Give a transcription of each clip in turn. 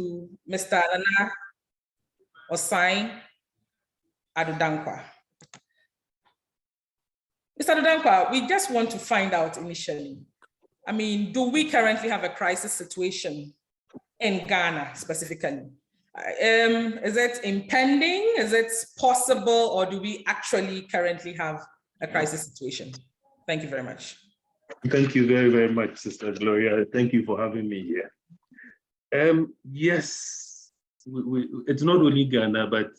Mr. Nana Osai Adudankwa. Mr. Adudankwa, we just want to find out initially, I mean, do we currently have a crisis situation in Ghana specifically? Is it impending? Is it possible? Or do we actually currently have a crisis situation? Thank you very much. Thank you very, very much, Sister Gloria. Thank you for having me here. Yes, it's not only Ghana, but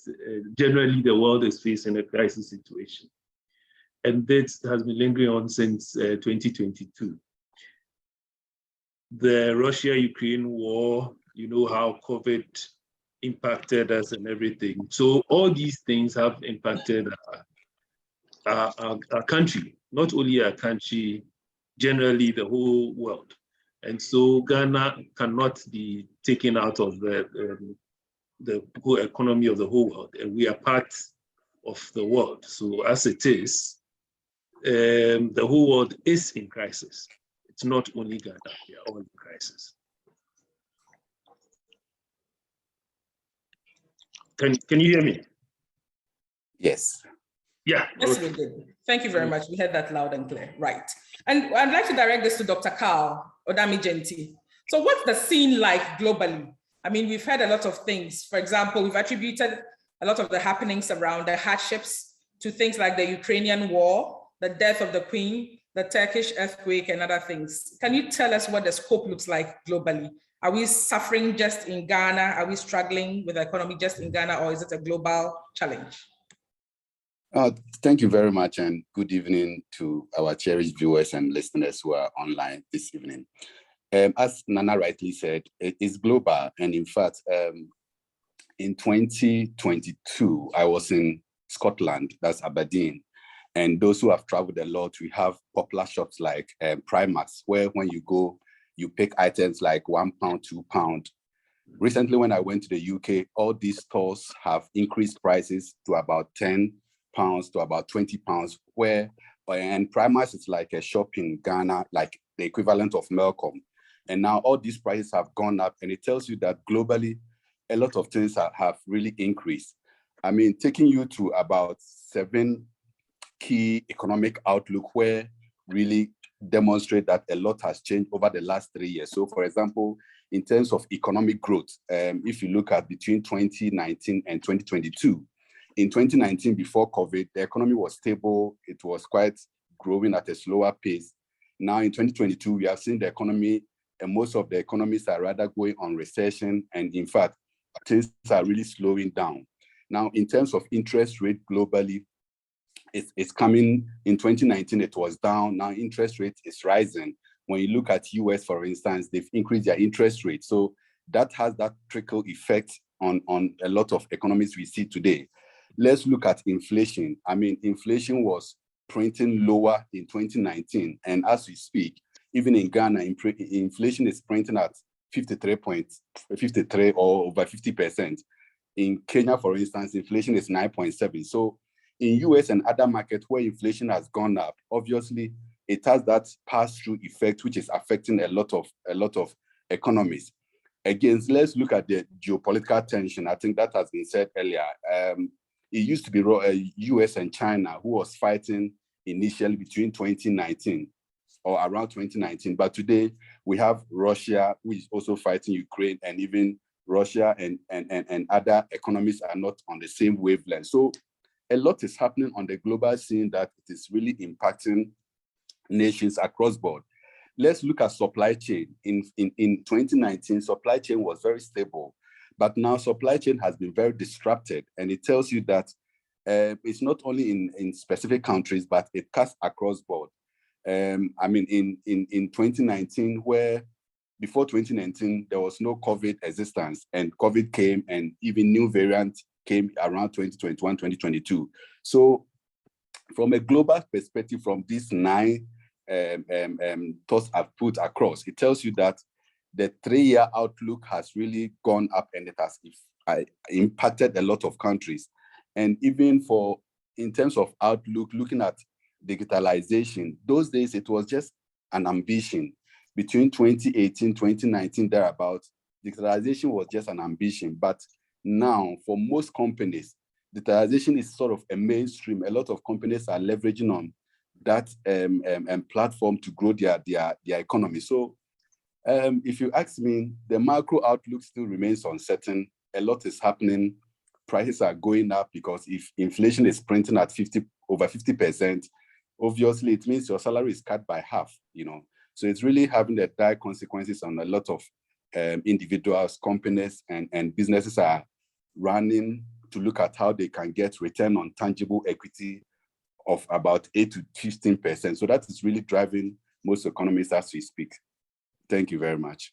generally the world is facing a crisis situation. And this has been lingering on since 2022. The Russia-Ukraine war, you know how COVID impacted us and everything. So all these things have impacted our country, not only our country, generally the whole world. And so Ghana cannot be taken out of the whole economy of the whole world, and we are part of the world. So as it is, the whole world is in crisis. It's not only Ghana, we are all in crisis. Can you hear me? Yes. Yeah. Yes, we did. Thank you very much. We heard that loud and clear. Right. And I'd like to direct this to Dr. Carl Odami-Genti. So what's the scene like globally? I mean, we've heard a lot of things. For example, we've attributed a lot of the happenings around the hardships to things like the Ukrainian war, the death of the Queen, the Turkish earthquake, and other things. Can you tell us what the scope looks like globally? Are we suffering just in Ghana? Are we struggling with the economy just in Ghana, or is it a global challenge? Thank you very much, and good evening to our cherished viewers and listeners who are online this evening. As Nana rightly said, it is global, and in fact, in 2022, I was in Scotland, that's Aberdeen, and those who have traveled a lot, we have popular shops like Primarks, where when you go, you pick items like £1, £2. Recently, when I went to the UK, all these stores have increased prices to about £10 to about £20, and Primarks is like a shop in Ghana, like the equivalent of Melcom. And now all these prices have gone up, and it tells you that globally, a lot of things have really increased. I mean, taking you to about 7 key economic outlook where really demonstrate that a lot has changed over the last 3 years. So for example, in terms of economic growth, if you look at between 2019 and 2022, in 2019, before COVID, the economy was stable. It was quite growing at a slower pace. Now in 2022, we have seen the economy, and most of the economies are rather going on recession. And in fact, things are really slowing down. Now, in terms of interest rate globally, it's coming. In 2019, it was down. Now interest rate is rising. When you look at US, for instance, they've increased their interest rate. So that has that trickle effect on a lot of economies we see today. Let's look at inflation. I mean, inflation was printing lower in 2019. And as we speak, even in Ghana, inflation is printing at 53 or over 50%. In Kenya, for instance, inflation is 9.7. So in US and other markets where inflation has gone up, obviously it has that pass-through effect, which is affecting a lot of economies. Again, let's look at the geopolitical tension. I think that has been said earlier. It used to be US and China who was fighting initially between 2019 or around 2019. But today we have Russia, who is also fighting Ukraine, and even Russia and other economies are not on the same wavelength. So a lot is happening on the global scene that it is really impacting nations across board. Let's look at supply chain. In 2019, supply chain was very stable, but now supply chain has been very disrupted, and it tells you that it's not only in specific countries, but it cuts across board. I mean, in 2019, where before 2019, there was no COVID existence, and COVID came, and even new variants came around 2021, 2022. So from a global perspective, from these 9 thoughts I've put across, it tells you that the 3-year outlook has really gone up, and it has impacted a lot of countries. And even in terms of outlook, looking at digitalization, those days it was just an ambition. Between 2018, 2019, thereabouts, digitalization was just an ambition, but now for most companies, digitalization is sort of a mainstream. A lot of companies are leveraging on that platform to grow their economy. So if you ask me, the macro outlook still remains uncertain. A lot is happening. Prices are going up because if inflation is printing at over 50%, obviously it means your salary is cut by half, So it's really having the dire consequences on a lot of individuals, companies, and businesses are running to look at how they can get return on tangible equity of about 8 to 15%. So that is really driving most economies as we speak. Thank you very much.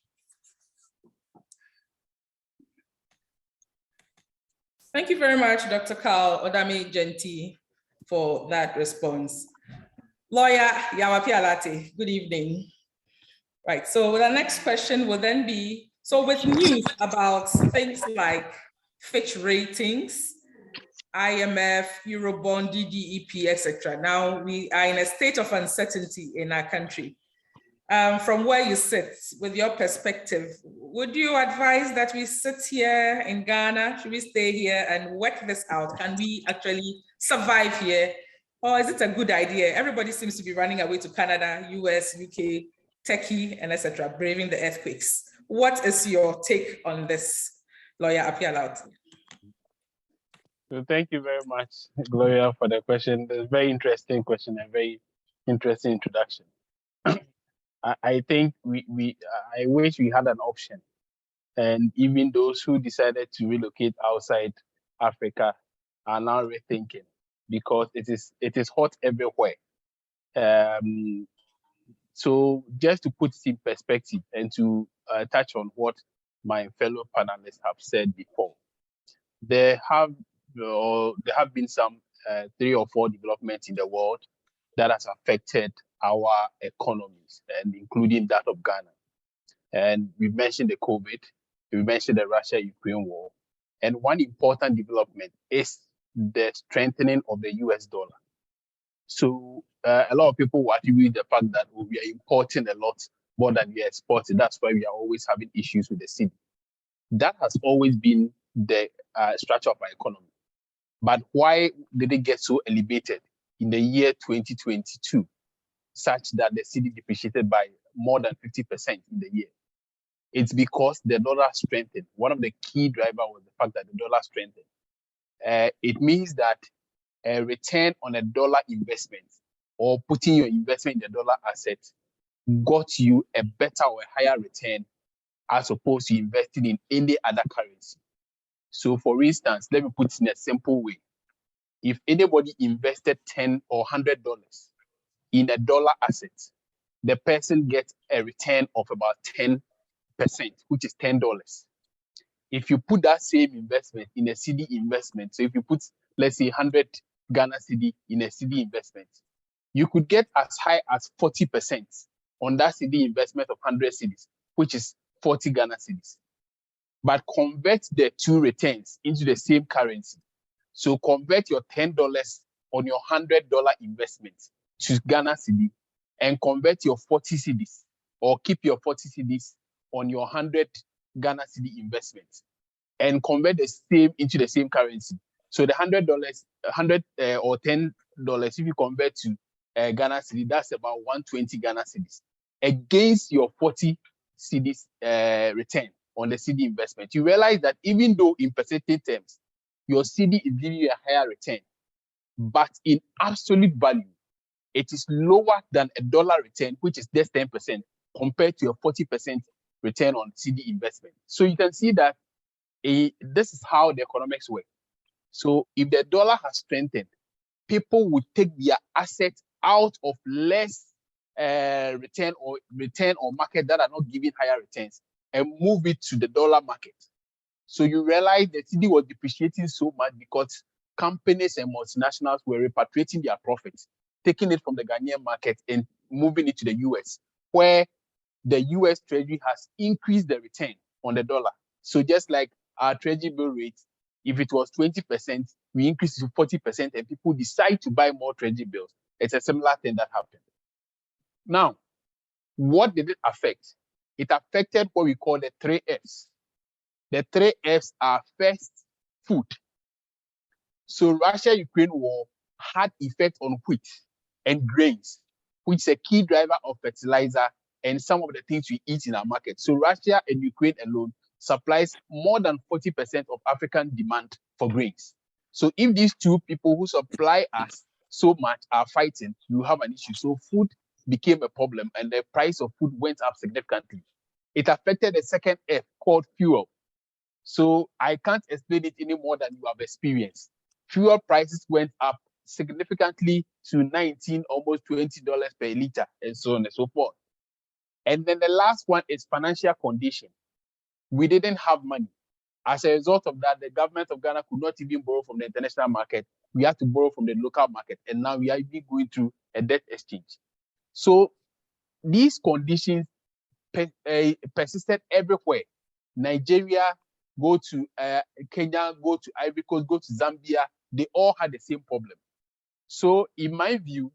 Thank you very much, Dr. Carl Odami-Gentee, for that response. Lawyer Yawapi Alate, good evening. Right, so the next question will then be, so with news about things like Fitch ratings, IMF, Eurobond, DDEP, etc. Now we are in a state of uncertainty in our country. From where you sit, with your perspective, would you advise that we sit here in Ghana? Should we stay here and work this out? Can we actually survive here? Or is it a good idea? Everybody seems to be running away to Canada, US, UK, Turkey, and etc., braving the earthquakes. What is your take on this, Lawyer Apialaut? So thank you very much, Gloria, for the question. It's a very interesting question and very interesting introduction. I think I wish we had an option. And even those who decided to relocate outside Africa are now rethinking, because it is hot everywhere. So just to put it in perspective and to touch on what my fellow panelists have said before, there have been some 3 or 4 developments in the world that has affected our economies, and including that of Ghana. And we mentioned the COVID, we mentioned the Russia-Ukraine war, and one important development is the strengthening of the US dollar. So a lot of people will attribute the fact that we are importing a lot more than we are exporting. That's why we are always having issues with the cedi. That has always been the structure of our economy. But why did it get so elevated in the year 2022, such that the cedi depreciated by more than 50% in the year? It's because the dollar strengthened. One of the key drivers was the fact that the dollar strengthened. It means that a return on a dollar investment, or putting your investment in the dollar asset, got you a better or a higher return as opposed to investing in any other currency. So for instance, let me put it in a simple way. If anybody invested $10 or $100 in a dollar asset, the person gets a return of about 10%, which is $10. If you put that same investment in a cedi investment, so if you put, let's say, 100 Ghana cedi in a cedi investment, you could get as high as 40% on that cedi investment of 100 cedis, which is 40 Ghana cedis. But convert the two returns into the same currency. So convert your $10 on your $100 investment to Ghana cedi, and convert your 40 cedis, or keep your 40 cedis on your 100 Ghana cedi investment, and convert the same into the same currency. So the $100, or $10, if you convert to Ghana cedi, that's about 120 Ghana cedis against your 40 cedis return on the cedi investment. You realize that even though in percentage terms, your cedi is giving you a higher return, but in absolute value, it is lower than a dollar return, which is just 10%, compared to your 40% return on cedi investment. So you can see that this is how the economics work. So if the dollar has strengthened, people would take their assets out of less return or market that are not giving higher returns and move it to the dollar market. So you realize the cedi was depreciating so much because companies and multinationals were repatriating their profits, taking it from the Ghanaian market and moving it to the US, where the US Treasury has increased the return on the dollar. So just like our Treasury bill rate, if it was 20%, we increase it to 40%, and people decide to buy more Treasury bills. It's a similar thing that happened. Now, what did it affect? It affected what we call the 3 Fs. The 3 F's are first, food. So Russia-Ukraine war had effect on wheat and grains, which is a key driver of fertilizer and some of the things we eat in our market. So Russia and Ukraine alone supplies more than 40% of African demand for grains. So if these two people who supply us so much are fighting, you have an issue. So food became a problem and the price of food went up significantly. It affected the second F called fuel. So I can't explain it any more than you have experienced. Fuel prices went up significantly to 19, almost $20 per liter, and so on and so forth. And then the last one is financial condition. We didn't have money. As a result of that, the government of Ghana could not even borrow from the international market. We had to borrow from the local market. And now we are even going through a debt exchange. So these conditions persisted everywhere. Nigeria, go to Kenya, go to Ivory Coast, go to Zambia, they all had the same problem. So in my view,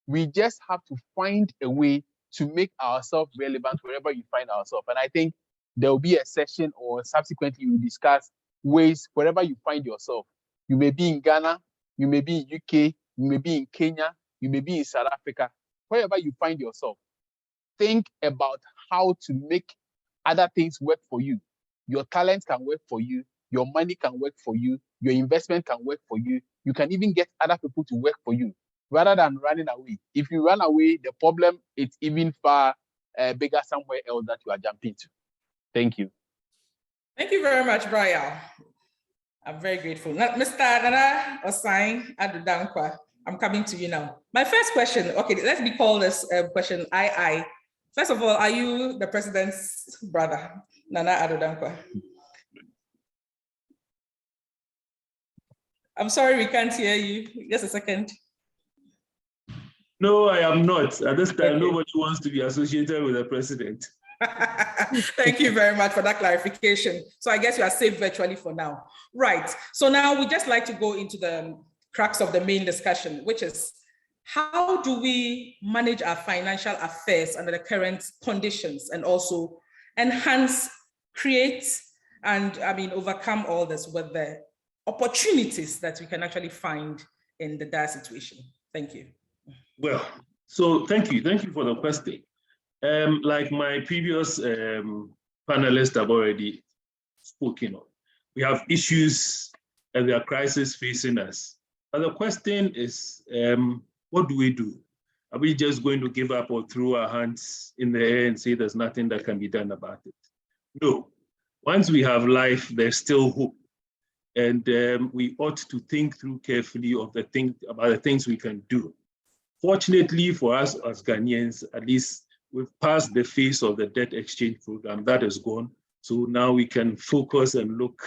we just have to find a way to make ourselves relevant wherever you find ourselves. And I think there will be a session or subsequently we discuss ways wherever you find yourself. You may be in Ghana, you may be in UK, you may be in Kenya, you may be in South Africa, wherever you find yourself. Think about how to make other things work for you. Your talent can work for you. Your money can work for you. Your investment can work for you. You can even get other people to work for you rather than running away. If you run away, the problem is even far bigger somewhere else that you are jumping to. Thank you. Thank you very much, Brian. I'm very grateful. Now, Mr. Nana Osai Adudankwa, I'm coming to you now. My first question, okay, let me call this question II. First of all, are you the president's brother, Nana Adudankwa? I'm sorry, we can't hear you. Just a second. No, I am not. At this time, nobody wants to be associated with the president. Thank you very much for that clarification. So I guess you are safe virtually for now. Right. So now we just like to go into the crux of the main discussion, which is how do we manage our financial affairs under the current conditions and also enhance, create, and overcome all this with the opportunities that we can actually find in the dire situation. Thank you. Well, so thank you for the question. Like my previous panelists have already spoken of, we have issues and there are crises facing us. And the question is, what do we do? Are we just going to give up or throw our hands in the air and say there's nothing that can be done about it? No. Once we have life, there's still hope. And we ought to think through carefully about the things we can do. Fortunately for us as Ghanaians, at least we've passed the phase of the debt exchange program. That is gone. So now we can focus and look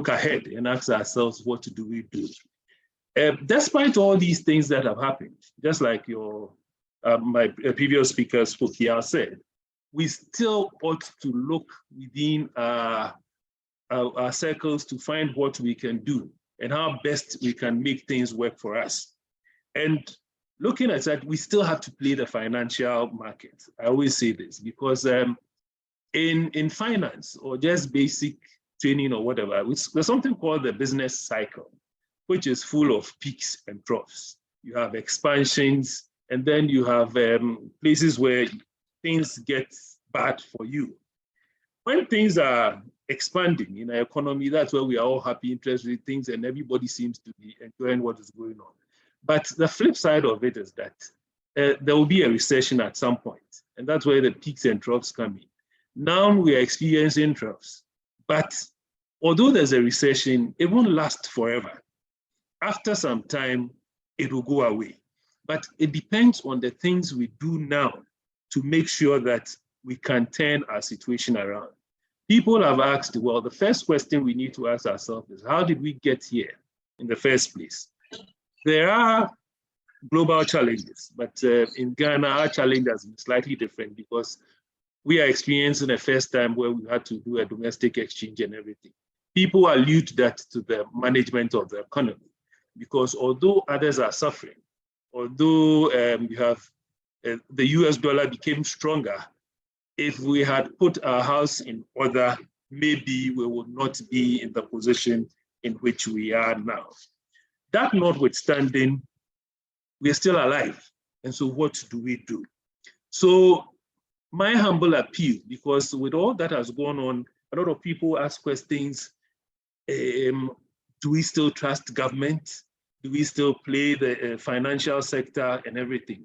ahead and ask ourselves, what do we do? Despite all these things that have happened, just like my previous speaker spoke here said, we still ought to look within our circles to find what we can do and how best we can make things work for us. And looking at that, we still have to play the financial market. I always say this because in finance or just basic training or whatever, there's something called the business cycle, which is full of peaks and troughs. You have expansions, and then you have places where things get bad for you. When things are expanding in our economy, that's where we are all happy, interested in things, and everybody seems to be enjoying what is going on. But the flip side of it is that there will be a recession at some point, and that's where the peaks and troughs come in. Now we are experiencing troughs, but although there's a recession, it won't last forever. After some time, it will go away. But it depends on the things we do now to make sure that we can turn our situation around. People have asked, well, the first question we need to ask ourselves is, how did we get here in the first place? There are global challenges, but in Ghana, our challenge has been slightly different because we are experiencing the first time where we had to do a domestic exchange and everything. People allude that to the management of the economy, because although others are suffering, although you have the US dollar became stronger, if we had put our house in order, maybe we would not be in the position in which we are now. That notwithstanding, we are still alive. And so what do we do? So my humble appeal, because with all that has gone on, a lot of people ask questions. Do we still trust government? Do we still play the financial sector and everything?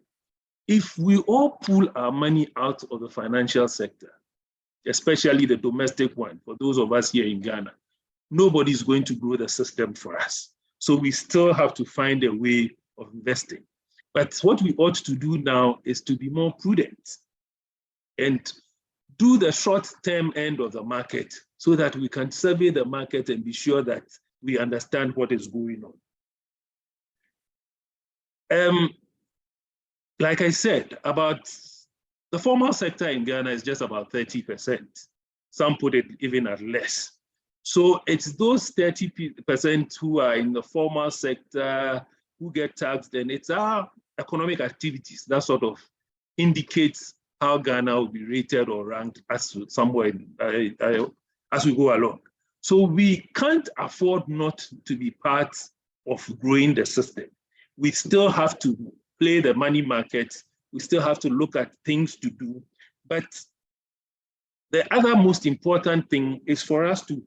If we all pull our money out of the financial sector, especially the domestic one, for those of us here in Ghana, nobody's going to grow the system for us. So we still have to find a way of investing. But what we ought to do now is to be more prudent and do the short-term end of the market so that we can survey the market and be sure that we understand what is going on. Like I said, about the formal sector in Ghana is just about 30%. Some put it even at less. So it's those 30% who are in the formal sector who get taxed, and it's our economic activities that sort of indicates how Ghana will be rated or ranked as somewhere as we go along. So we can't afford not to be part of growing the system. We still have to play the money market. We still have to look at things to do. But the other most important thing is for us to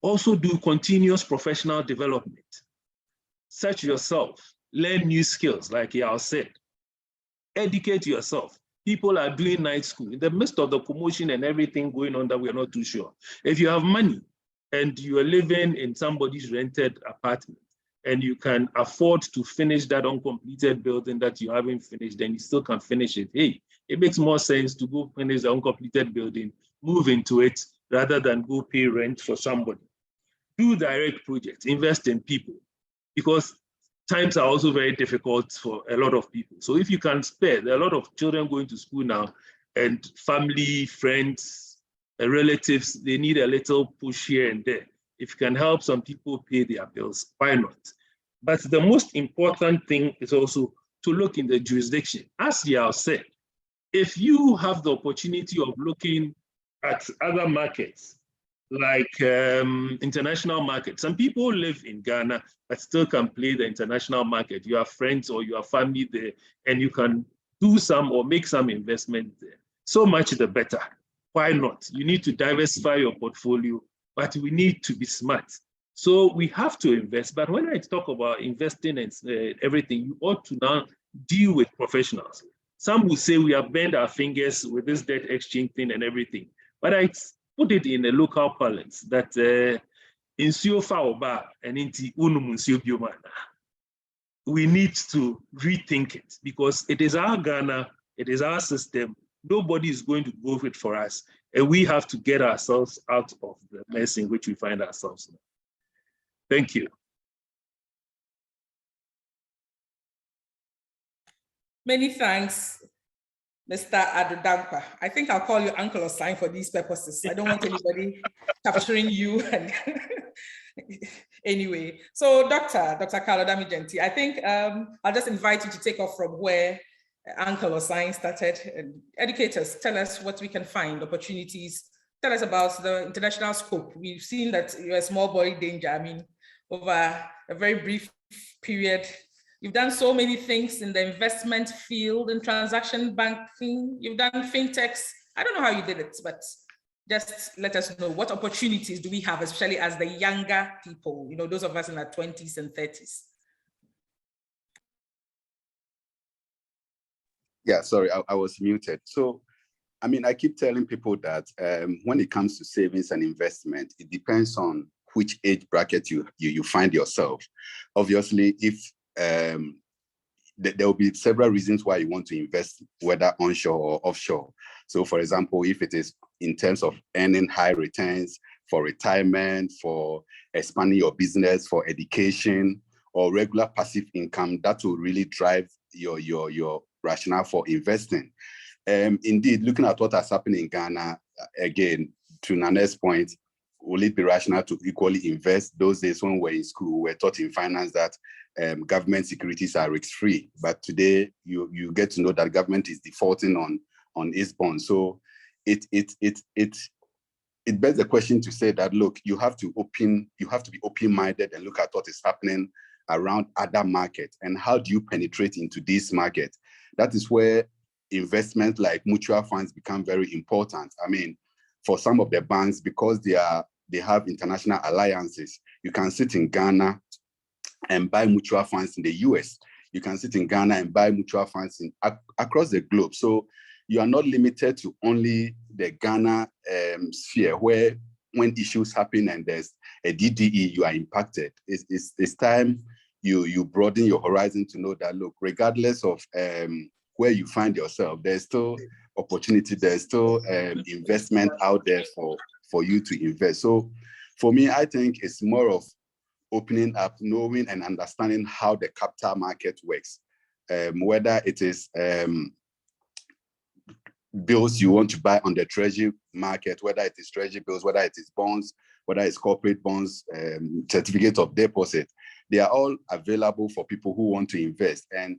also do continuous professional development. Search yourself, learn new skills, like Yao said. Educate yourself. People are doing night school in the midst of the commotion and everything going on that we're not too sure. If you have money and you are living in somebody's rented apartment and you can afford to finish that uncompleted building that you haven't finished, then you still can finish it. Hey, it makes more sense to go finish the uncompleted building, move into it, rather than go pay rent for somebody. Do direct projects, invest in people, because times are also very difficult for a lot of people. So if you can spare, there are a lot of children going to school now, and family, friends, relatives, they need a little push here and there. If you can help some people pay their bills, why not? But the most important thing is also to look in the jurisdiction. As Yao said, if you have the opportunity of looking at other markets, like international markets. Some people live in Ghana but still can play the international market. You have friends or you have family there, and you can do some or make some investment there. So much the better. Why not? You need to diversify your portfolio, but we need to be smart. So we have to invest. But when I talk about investing and everything, you ought to now deal with professionals. Some will say we have burned our fingers with this debt exchange thing and everything. But I put it in a local parlance that insio faoba and inti unum insio biomana. We need to rethink it because it is our Ghana, it is our system. Nobody is going to go with it for us, and we have to get ourselves out of the mess in which we find ourselves now. Thank you. Many thanks, Mr. Adodankwa. I think I'll call you Uncle Osai for these purposes. I don't want anybody capturing you. And anyway, so Dr. Carl Odami-Gentile, I think I'll just invite you to take off from where Uncle Osai started. And educators, tell us what we can find, opportunities. Tell us about the international scope. We've seen that you're a small boy danger. I mean, over a very brief period, you've done so many things in the investment field, in transaction banking. You've done fintechs. I don't know how you did it, but just let us know what opportunities do we have, especially as the younger people, you know, those of us in our 20s and 30s. Yeah, sorry, I was muted. So, I mean, I keep telling people that when it comes to savings and investment, it depends on which age bracket you find yourself. Obviously, if there will be several reasons why you want to invest, whether onshore or offshore. So for example, if it is in terms of earning high returns for retirement, for expanding your business, for education, or regular passive income, that will really drive your rationale for investing. Indeed, looking at what has happened in Ghana, again, to Nana's point, will it be rational to equally invest? Those days when we were in school, we were taught in finance that government securities are risk-free. But today, you get to know that government is defaulting on its bonds. So it's it begs the question to say that, look, you have to be open-minded and look at what is happening around other markets and how do you penetrate into this market. That is where investments like mutual funds become very important. I mean, for some of the banks, because they have international alliances, you can sit in Ghana and buy mutual funds in the US. You can sit in Ghana and buy mutual funds across the globe. So you are not limited to only the Ghana sphere, where when issues happen and there's a DDE, you are impacted. It's time you broaden your horizon to know that, look, regardless of where you find yourself, there's still opportunity, there's still investment out there for you to invest. So for me, I think it's more of opening up, knowing and understanding how the capital market works, whether it is bills you want to buy on the treasury market, whether it is treasury bills, whether it is bonds, whether it's corporate bonds, certificates of deposit. They are all available for people who want to invest. And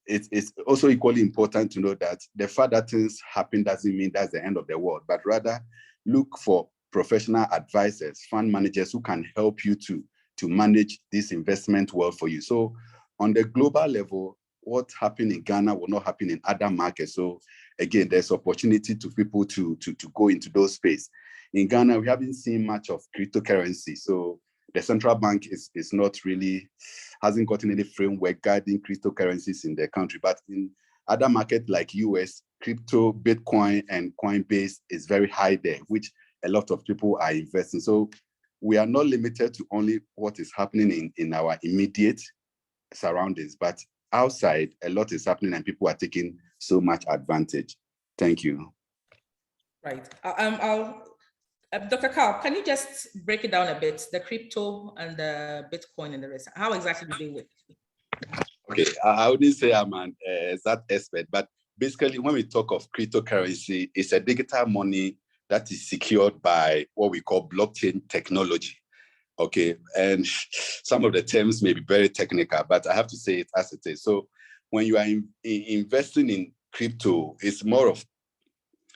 it's also equally important to know that the fact that things happen doesn't mean that's the end of the world, but rather look for professional advisors, fund managers who can help you to manage this investment well for you. So on the global level, what happened in Ghana will not happen in other markets. So again, there's opportunity to people to go into those space. In Ghana, we haven't seen much of cryptocurrency. So the central bank is not really, hasn't gotten any framework guiding cryptocurrencies in the country. But in other markets like US, crypto, Bitcoin, and Coinbase is very high there, which a lot of people are investing. So we are not limited to only what is happening in our immediate surroundings, but outside, a lot is happening and people are taking so much advantage. Thank you. Right. Dr. Carl, can you just break it down a bit, the crypto and the Bitcoin and the rest? How exactly do they work? Okay, I wouldn't say I'm an exact expert, but basically when we talk of cryptocurrency, it's a digital money that is secured by what we call blockchain technology. Okay, and some of the terms may be very technical, but I have to say it as it is. So when you are investing in crypto, it's more of,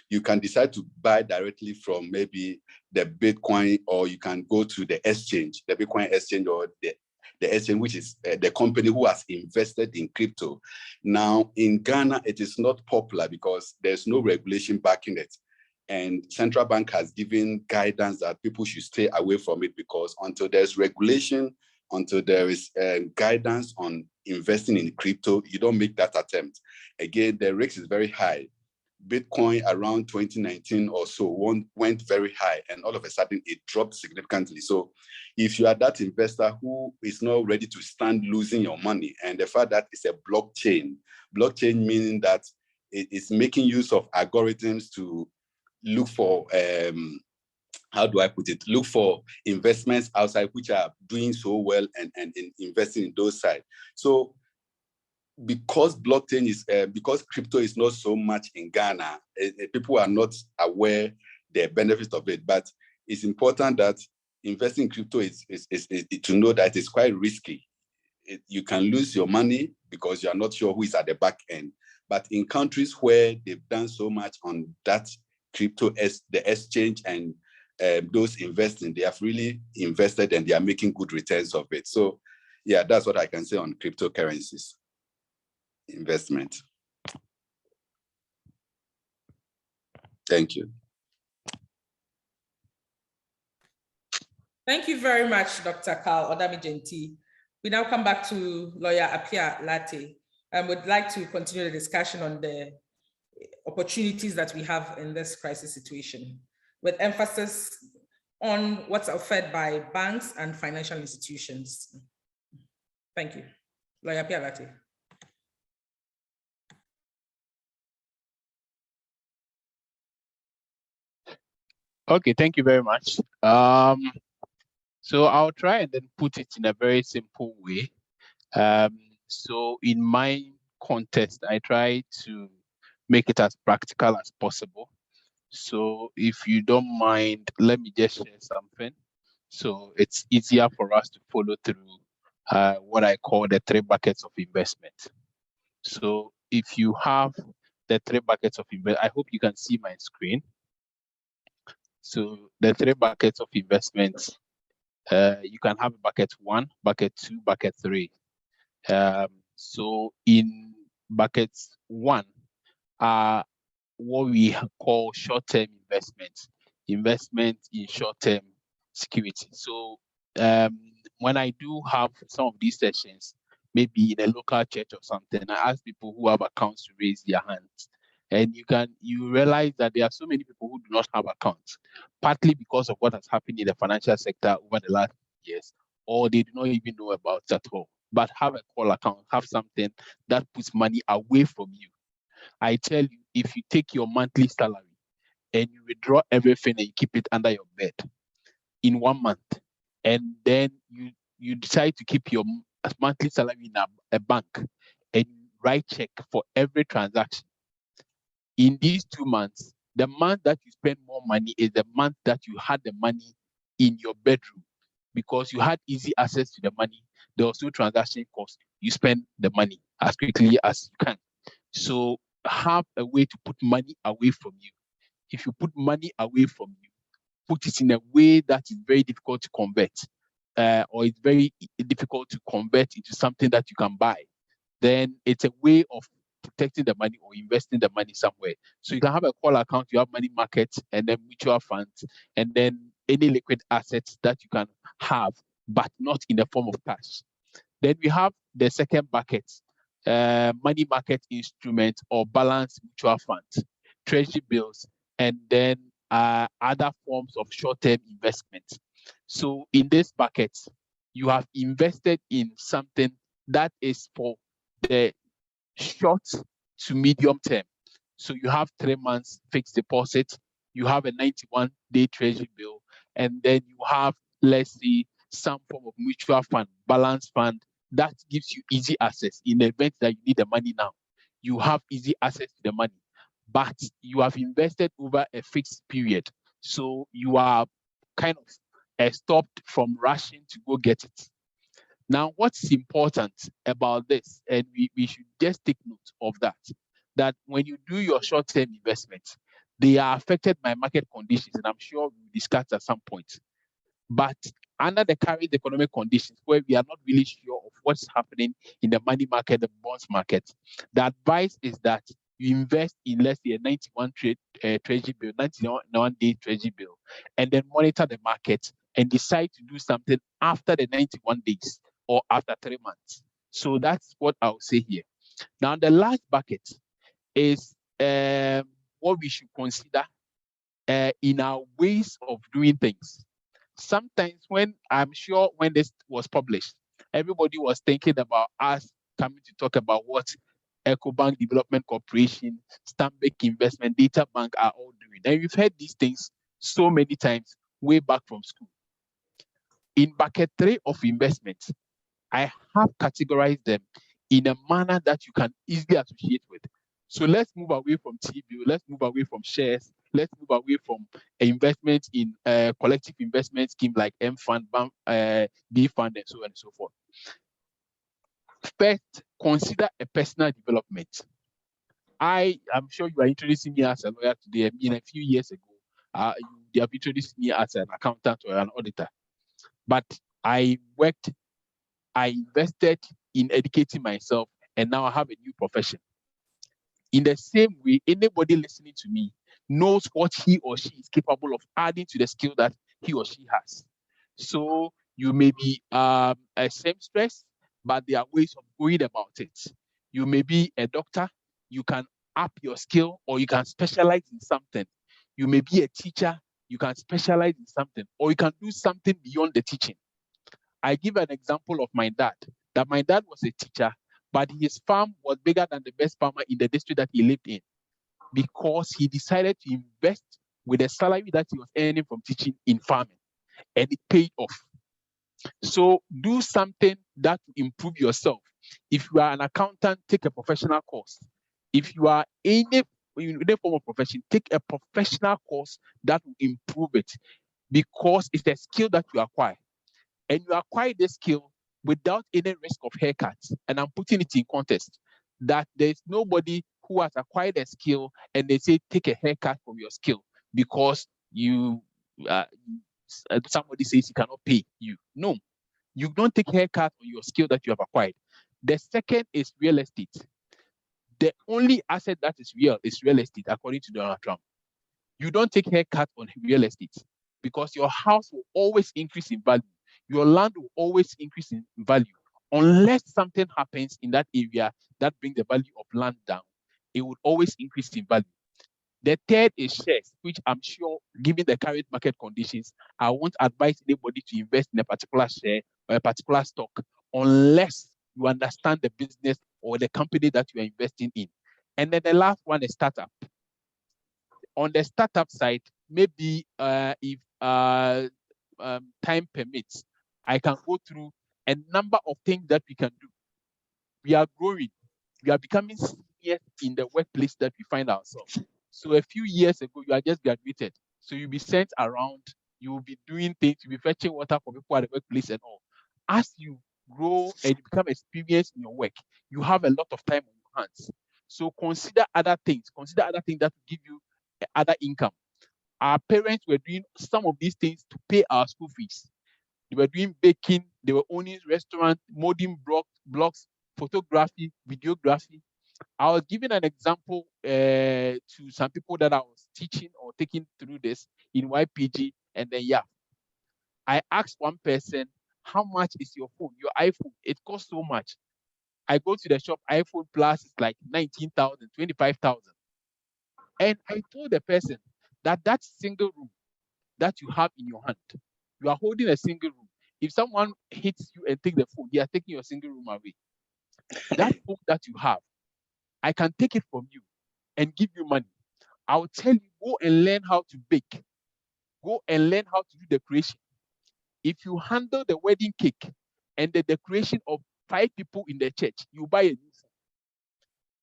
you can decide to buy directly from maybe the Bitcoin, or you can go to the exchange, the Bitcoin exchange, or the exchange, which is the company who has invested in crypto. Now, in Ghana, it is not popular because there's no regulation backing it. And central bank has given guidance that people should stay away from it, because until there's regulation, until there is guidance on investing in crypto, you don't make that attempt. Again, the risk is very high. Bitcoin around 2019 or so went very high, and all of a sudden it dropped significantly. So if you are that investor who is not ready to stand losing your money, and the fact that it's a blockchain meaning that it's making use of algorithms to look for, how do I put it? Look for investments outside which are doing so well and investing in those sides. So because blockchain is, because crypto is not so much in Ghana, people are not aware the benefits of it. But it's important that investing in crypto is to know that it's quite risky. You can lose your money because you are not sure who is at the back end. But in countries where they've done so much on that crypto, the exchange and those investing, they have really invested and they are making good returns of it. So yeah, that's what I can say on cryptocurrencies investment. Thank you. Thank you very much, Dr. Carl Odami-Gentile. We now come back to Lawyer Appiah Lartey, and would like to continue the discussion on the opportunities that we have in this crisis situation, with emphasis on what's offered by banks and financial institutions. Thank you. Lawyer Appiah Lartey. Okay, thank you very much. So I'll try and then put it in a very simple way. So in my context, I try to make it as practical as possible. So if you don't mind, let me just share something. So it's easier for us to follow through what I call the 3 buckets of investment. So if you have the 3 buckets of investment, I hope you can see my screen. So the three buckets of investments, you can have bucket 1, bucket 2, bucket 3. So in bucket 1 are what we call short-term investment in short-term security. So when I do have some of these sessions, maybe in a local church or something, I ask people who have accounts to raise their hands. And you realize that there are so many people who do not have accounts, partly because of what has happened in the financial sector over the last years, or they do not even know about it at all. But have a call account, have something that puts money away from you. I tell you, if you take your monthly salary and you withdraw everything and you keep it under your bed in 1 month, and then you decide to keep your monthly salary in a bank and write check for every transaction, in these 2 months, the month that you spend more money is the month that you had the money in your bedroom, because you had easy access to the money. There was no transaction cost. You spend the money as quickly as you can. So have a way to put money away from you. If you put money away from you, put it in a way that is very difficult to convert, or it's very difficult to convert into something that you can buy, then it's a way of protecting the money or investing the money somewhere. So you can have a call account, you have money markets, and then mutual funds, and then any liquid assets that you can have, but not in the form of cash. Then we have the second bucket, money market instruments or balanced mutual funds, treasury bills, and then other forms of short-term investments. So in this bucket, you have invested in something that is for the short to medium term. So you have 3 months fixed deposit, you have a 91-day treasury bill, and then you have, let's say, some form of mutual fund, balance fund, that gives you easy access in the event that you need the money now. You have easy access to the money, but you have invested over a fixed period. So you are kind of stopped from rushing to go get it. Now, what's important about this, and we should just take note of that when you do your short-term investments, they are affected by market conditions, and I'm sure we'll discuss at some point. But under the current economic conditions, where we are not really sure of what's happening in the money market, the bonds market, the advice is that you invest in, let's say, a 91 treasury bill, 91-day treasury bill, and then monitor the market and decide to do something after the 91 days or after 3 months. So that's what I'll say here. Now, the last bucket is what we should consider in our ways of doing things. Sometimes when this was published, everybody was thinking about us coming to talk about what EcoBank Development Corporation, Stanbic Investment, Data Bank are all doing. And we've heard these things so many times way back from school. In bucket 3 of investments, I have categorized them in a manner that you can easily associate with. So let's move away from T-bill, let's move away from shares, let's move away from investment in collective investment scheme like M Fund, B Fund, and so on and so forth. First, consider a personal development. I am sure you are introducing me as a lawyer today. I mean, a few years ago, you have introduced me as an accountant or an auditor. But I invested in educating myself, and now I have a new profession. In the same way, anybody listening to me knows what he or she is capable of adding to the skill that he or she has. So you may be a seamstress, but there are ways of going about it. You may be a doctor, you can up your skill, or you can specialize in something. You may be a teacher, you can specialize in something, or you can do something beyond the teaching. I give an example of my dad, that my dad was a teacher, but his farm was bigger than the best farmer in the district that he lived in, because he decided to invest with the salary that he was earning from teaching in farming, and it paid off. So do something that will improve yourself. If you are an accountant, take a professional course. If you are in a form of profession, take a professional course that will improve it, because it's a skill that you acquire. And you acquire this skill without any risk of haircuts. And I'm putting it in context that there's nobody who has acquired a skill and they say take a haircut from your skill because you somebody says he cannot pay you. No, you don't take haircut on your skill that you have acquired. The second is real estate. The only asset that is real estate, according to Donald Trump. You don't take haircut on real estate because your house will always increase in value. Your land will always increase in value. Unless something happens in that area that brings the value of land down, it would always increase in value. The third is shares, which I'm sure, given the current market conditions, I won't advise anybody to invest in a particular share or a particular stock unless you understand the business or the company that you are investing in. And then the last one is startup. On the startup side, maybe if time permits, I can go through a number of things that we can do. We are growing. We are becoming senior in the workplace that we find ourselves. So a few years ago, you are just graduated. So you'll be sent around, you will be doing things, you'll be fetching water for people at the workplace and all. As you grow and you become experienced in your work, you have a lot of time on your hands. So consider other things that will give you other income. Our parents were doing some of these things to pay our school fees. They were doing baking, they were owning restaurants, molding blocks, photography, videography. I was giving an example to some people that I was teaching or taking through this in YPG, and then I asked one person, how much is your phone, your iPhone? It costs so much. I go to the shop, iPhone Plus is like 19,000, 25,000. And I told the person that single room that you have in your hand, you are holding a single room. If someone hits you and take the phone, they are taking your single room away. That phone that you have, I can take it from you and give you money. I'll tell you, go and learn how to bake. Go and learn how to do decoration. If you handle the wedding cake and the decoration of 5 people in the church, you buy a new phone.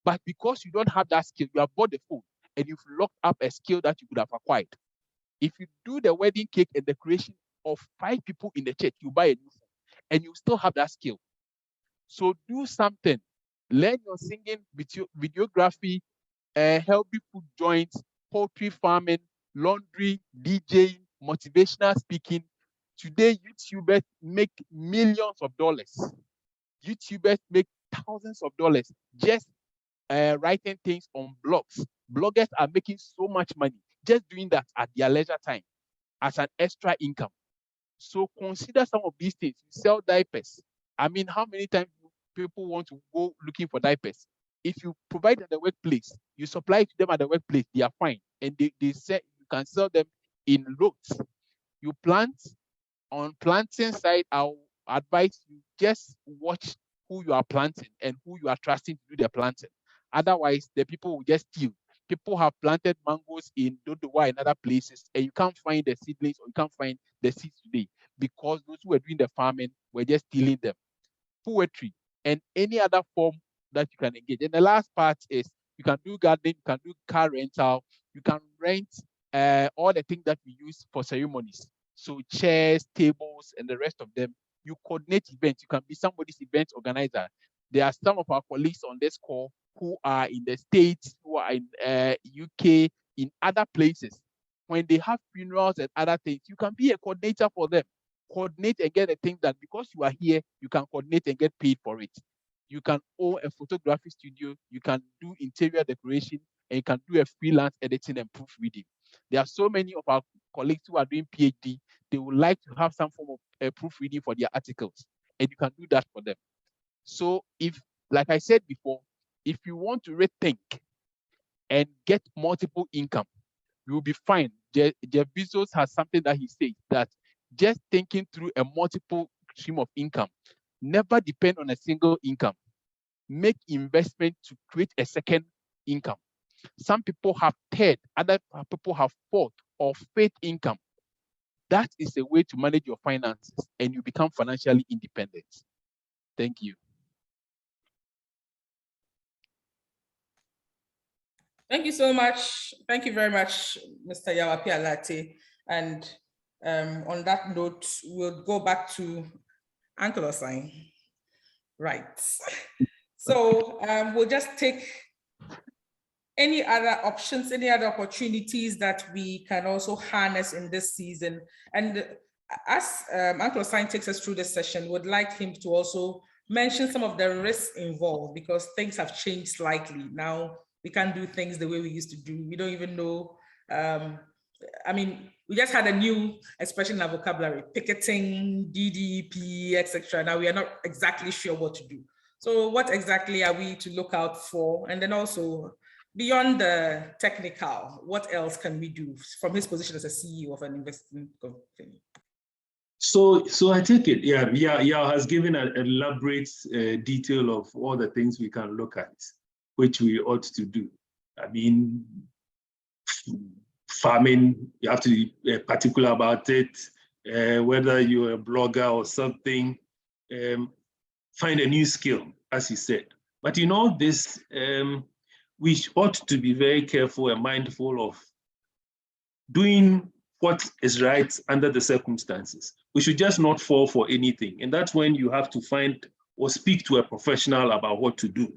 But because you don't have that skill, you have bought the phone and you've locked up a skill that you could have acquired. If you do the wedding cake and decoration of 5 people in the church, you buy a new phone and you still have that skill. So do something. Learn your singing, videography, healthy food joints, poultry farming, laundry, DJing, motivational speaking. Today, YouTubers make millions of dollars. YouTubers make thousands of dollars just writing things on blogs. Bloggers are making so much money just doing that at their leisure time as an extra income. So consider some of these things. You sell diapers. I mean, how many times people want to go looking for diapers? If you provide at the workplace, you supply to them at the workplace, they are fine. And they say you can sell them in loads. You plant. On planting side, I'll advise you just watch who you are planting and who you are trusting to do the planting. Otherwise, the people will just steal. People have planted mangoes in Dodowa and other places, and you can't find the seedlings or you can't find the seeds today because those who were doing the farming were just stealing them. Poetry and any other form that you can engage. And the last part is you can do gardening, you can do car rental, you can rent all the things that we use for ceremonies. So chairs, tables, and the rest of them. You coordinate events. You can be somebody's event organizer. There are some of our colleagues on this call who are in the States, who are in UK, in other places. When they have funerals and other things, you can be a coordinator for them. Coordinate and get a thing that because you are here, you can coordinate and get paid for it. You can own a photography studio, you can do interior decoration, and you can do a freelance editing and proofreading. There are so many of our colleagues who are doing PhD, they would like to have some form of proofreading for their articles, and you can do that for them. So if, like I said before, if you want to rethink and get multiple income, you will be fine. Jeff Bezos has something that he says that just thinking through a multiple stream of income, never depend on a single income. Make investment to create a second income. Some people have third, other people have fourth or fifth income. That is a way to manage your finances and you become financially independent. Thank you. Thank you so much. Thank you very much, Mr. Yawapi Alate. And on that note, we'll go back to Uncle Osai. Right. So we'll just take any other options, any other opportunities that we can also harness in this season? And as Uncle Osai takes us through this session, would like him to also mention some of the risks involved, because things have changed slightly. Now we can't do things the way we used to do. We don't even know. I mean, we just had a new expression in our vocabulary: picketing, DDP, etc. Now we are not exactly sure what to do. So what exactly are we to look out for? And then also, beyond the technical, what else can we do from his position as a CEO of an investment company? So I take it, Yao has given an elaborate detail of all the things we can look at, which we ought to do. I mean, farming, you have to be particular about it, whether you're a blogger or something, find a new skill, as he said. But in all this, we ought to be very careful and mindful of doing what is right under the circumstances. We should just not fall for anything. And that's when you have to find or speak to a professional about what to do.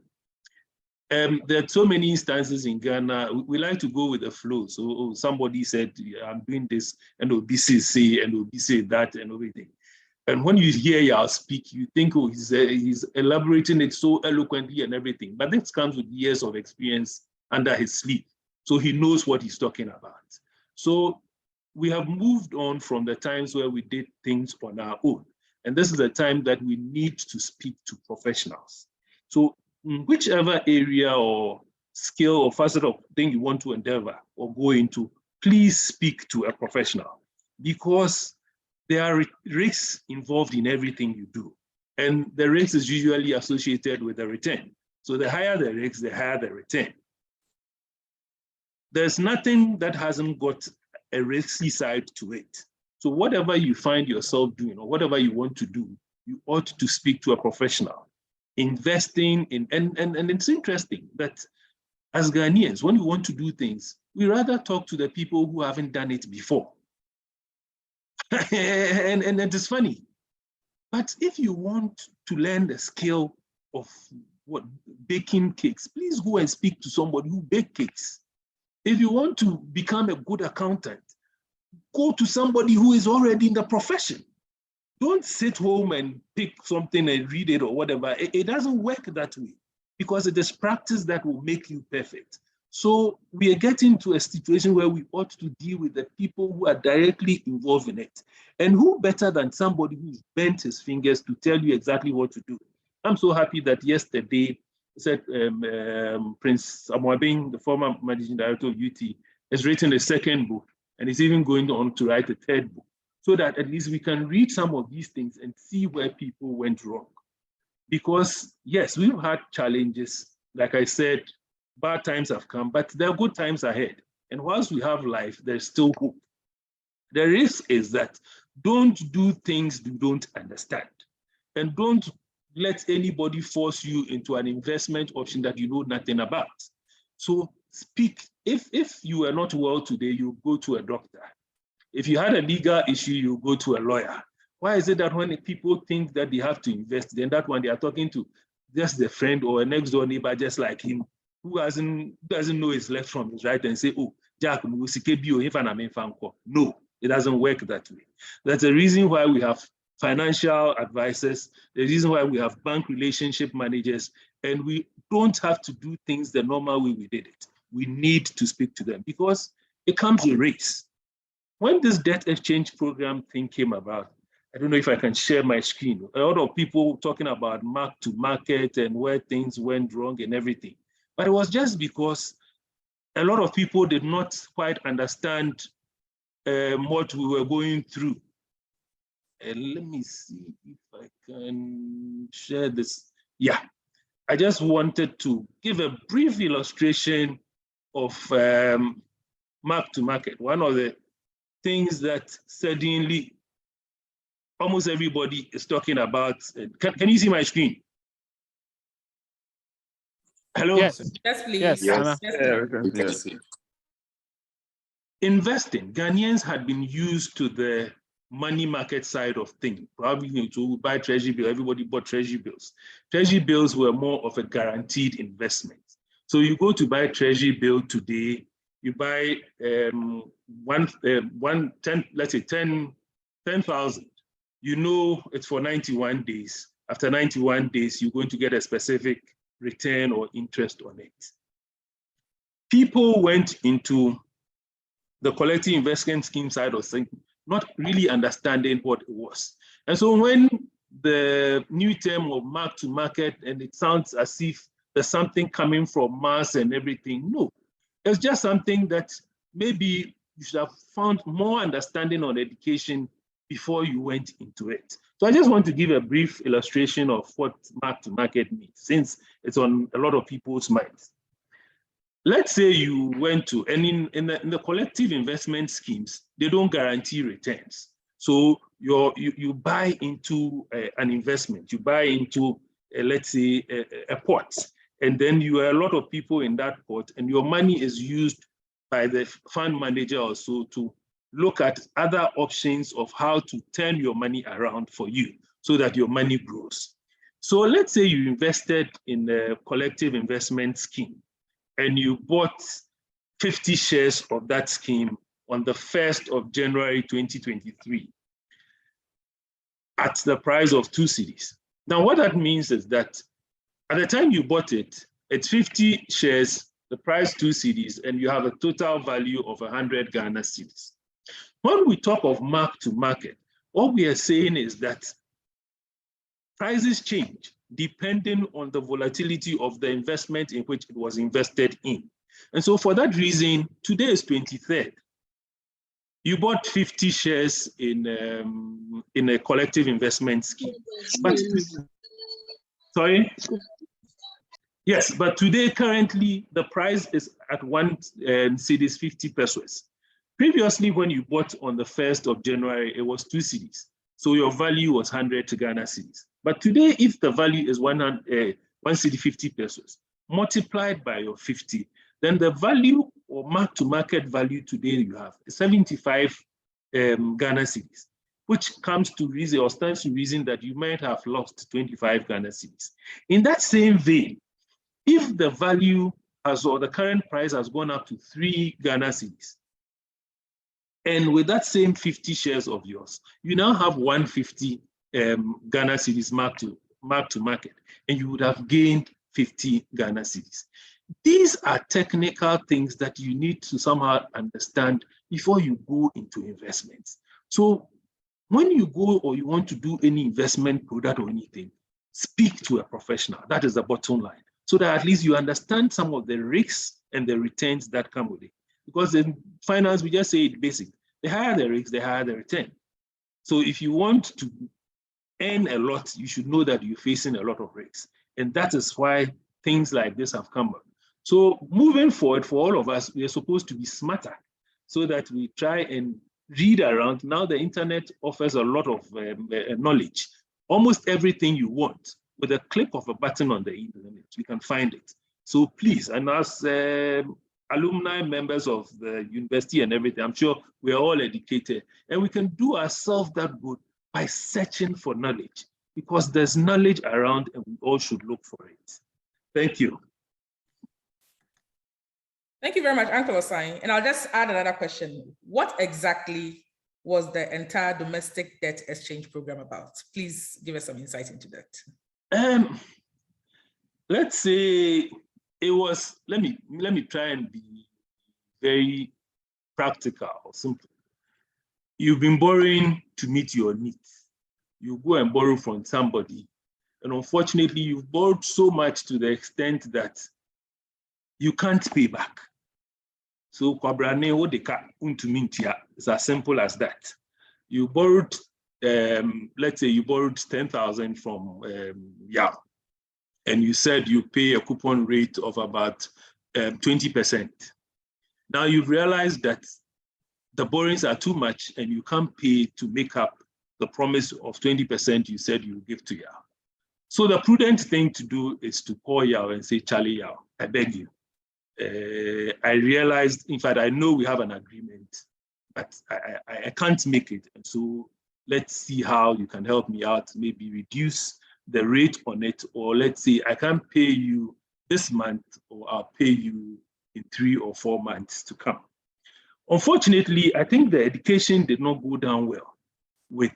There are so many instances in Ghana, we like to go with the flow. So somebody said, I'm doing this, and OBC say, and OBC that, and everything. And when you hear Yao speak, you think, oh, he's elaborating it so eloquently and everything. But this comes with years of experience under his sleeve. So he knows what he's talking about. So we have moved on from the times where we did things on our own. And this is the time that we need to speak to professionals. So whichever area or skill or facet of thing you want to endeavor or go into, please speak to a professional, because there are risks involved in everything you do. And the risk is usually associated with the return. So the higher the risk, the higher the return. There's nothing that hasn't got a risky side to it. So whatever you find yourself doing or whatever you want to do, you ought to speak to a professional. Investing in, and it's interesting that as Ghanaians, when we want to do things, we rather talk to the people who haven't done it before. and it is funny. But if you want to learn the skill of baking cakes, please go and speak to somebody who bakes cakes. If you want to become a good accountant, go to somebody who is already in the profession. Don't sit home and pick something and read it or whatever. It doesn't work that way, because it is practice that will make you perfect. So we are getting to a situation where we ought to deal with the people who are directly involved in it. And who better than somebody who's bent his fingers to tell you exactly what to do? I'm so happy that yesterday, said Prince Amwabing, the former managing director of UT, has written a second book, and is even going on to write a third book, so that at least we can read some of these things and see where people went wrong. Because yes, we've had challenges. Like I said, bad times have come, but there are good times ahead. And whilst we have life, there's still hope. The risk is that don't do things you don't understand, and don't let anybody force you into an investment option that you know nothing about. So speak. If you are not well today, you go to a doctor. If you had a legal issue, you go to a lawyer. Why is it that when people think that they have to invest, then that one they are talking to just the friend or a next door neighbor just like him, who doesn't know his left from his right, and say, oh, Jack, no, it doesn't work that way. That's the reason why we have financial advisors, the reason why we have bank relationship managers, and we don't have to do things the normal way we did it. We need to speak to them, because it comes with risks. When this debt exchange program thing came about, I don't know if I can share my screen, a lot of people talking about mark to market and where things went wrong and everything. But it was just because a lot of people did not quite understand what we were going through. And let me see if I can share this. Yeah, I just wanted to give a brief illustration of mark to market. One of the things that suddenly almost everybody is talking about. Can you see my screen? Hello? Yes. Yes, please. Yes. Yes. Yes, Yes. Investing, Ghanaians had been used to the money market side of things. Probably to buy treasury bill, everybody bought treasury bills. Treasury bills were more of a guaranteed investment. So you go to buy treasury bill today, you buy 10,000. You know it's for 91 days. After 91 days, you're going to get a specific return or interest on it. People went into the collective investment scheme side of things, not really understanding what it was. And so when the new term of mark to market, and it sounds as if there's something coming from Mars and everything, no. It's just something that maybe you should have found more understanding on education before you went into it. So I just want to give a brief illustration of what mark to market means, since it's on a lot of people's minds. Let's say you went to, and in the collective investment schemes, they don't guarantee returns. So you buy into an investment, you buy into, let's say, a pot, and then you are a lot of people in that pot, and your money is used by the fund manager also to look at other options of how to turn your money around for you so that your money grows. So let's say you invested in a collective investment scheme, and you bought 50 shares of that scheme on the 1st of January 2023 at the price of 2 cedis. Now, what that means is that at the time you bought it, it's 50 shares, the price 2 cedis, and you have a total value of 100 Ghana cedis. When we talk of mark to market, what we are saying is that prices change depending on the volatility of the investment in which it was invested in. And so for that reason, today is 23rd. You bought 50 shares in a collective investment scheme. But, sorry? Yes, but today currently the price is at 1 cedis 50 pesos. Previously, when you bought on the 1st of January, it was 2 cedis. So your value was 100 Ghana cedis. But today, if the value is 1 cedi 50 pesos, multiplied by your 50, then the value or mark to market value today you have is 75 Ghana cedis, which comes to reason or stands to reason that you might have lost 25 Ghana cedis. In that same vein, if the value has, or the current price has gone up to 3 Ghana cedis, and with that same 50 shares of yours, you now have 150 Ghana cedis mark to market, and you would have gained 50 Ghana cedis. These are technical things that you need to somehow understand before you go into investments. So when you go or you want to do any investment product or anything, speak to a professional. That is the bottom line. So that at least you understand some of the risks and the returns that come with it. Because in finance, we just say it basic. The higher the risks, the higher the return. So if you want to earn a lot, you should know that you're facing a lot of risks. And that is why things like this have come up. So moving forward, for all of us, we are supposed to be smarter so that we try and read around. Now the internet offers a lot of knowledge. Almost everything you want, with a click of a button on the internet, you can find it. So please, and as alumni members of the university and everything, I'm sure we're all educated, and we can do ourselves that good by searching for knowledge, because there's knowledge around and we all should look for it. Thank you. Thank you very much, Uncle Osai. And I'll just add another question. What exactly was the entire domestic debt exchange program about? Please give us some insight into that. Let's say it was, let me try and be very practical or simple. You've been borrowing to meet your needs. You go and borrow from somebody, and unfortunately, you've borrowed so much to the extent that you can't pay back. So, it's as simple as that. You borrowed, let's say you borrowed 10,000 from Yao, and you said you pay a coupon rate of about 20%. Now you've realized that the borrowings are too much and you can't pay to make up the promise of 20% you said you would give to Yao. So the prudent thing to do is to call Yao and say, Charlie Yao, I beg you. I realized, in fact, I know we have an agreement, but I can't make it. And so let's see how you can help me out, maybe reduce the rate on it, or let's say I can't pay you this month, or I'll pay you in 3 or 4 months to come. Unfortunately, I think the education did not go down well with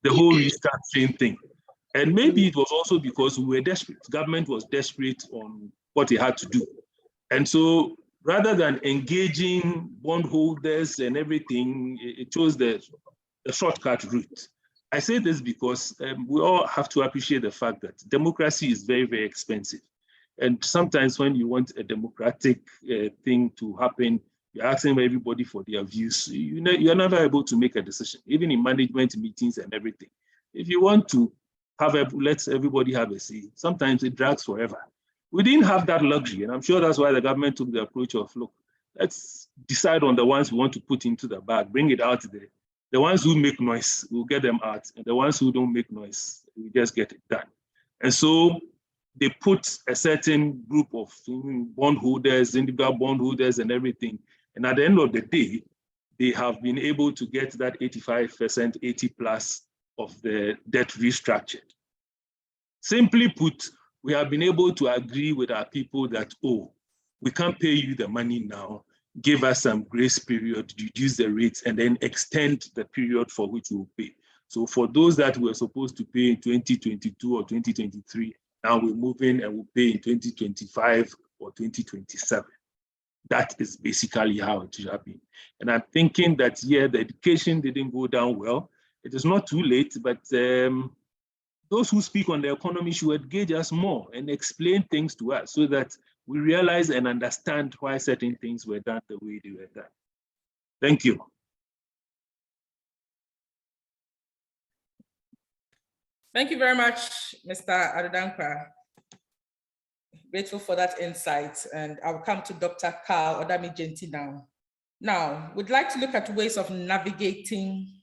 the whole restructuring thing. And maybe it was also because we were desperate. Government was desperate on what it had to do. And so rather than engaging bondholders and everything, it chose the shortcut route. I say this because we all have to appreciate the fact that democracy is very, very expensive. And sometimes when you want a democratic thing to happen, you're asking everybody for their views. You're never able to make a decision, even in management meetings and everything. If you want to let everybody have a say, sometimes it drags forever. We didn't have that luxury, and I'm sure that's why the government took the approach of, look, let's decide on the ones we want to put into the bag, bring it out there. The ones who make noise, we'll get them out, and the ones who don't make noise, we just get it done. And so they put a certain group of bondholders, individual bondholders and everything. And at the end of the day, they have been able to get that 85%, 80 plus of the debt restructured. Simply put, we have been able to agree with our people that, oh, we can't pay you the money now, give us some grace period, reduce the rates, and then extend the period for which we'll pay. So for those that were supposed to pay in 2022 or 2023, now we're moving and we'll pay in 2025 or 2027. That is basically how it should happen. And I'm thinking that, yeah, the education didn't go down well. It is not too late, but those who speak on the economy should engage us more and explain things to us so that we realize and understand why certain things were done the way they were done. Thank you. Thank you very much, Mr. Adodankwa. Grateful for that insight. And I'll come to Dr. Carl Odami-Gentile now. Now, we'd like to look at ways of navigating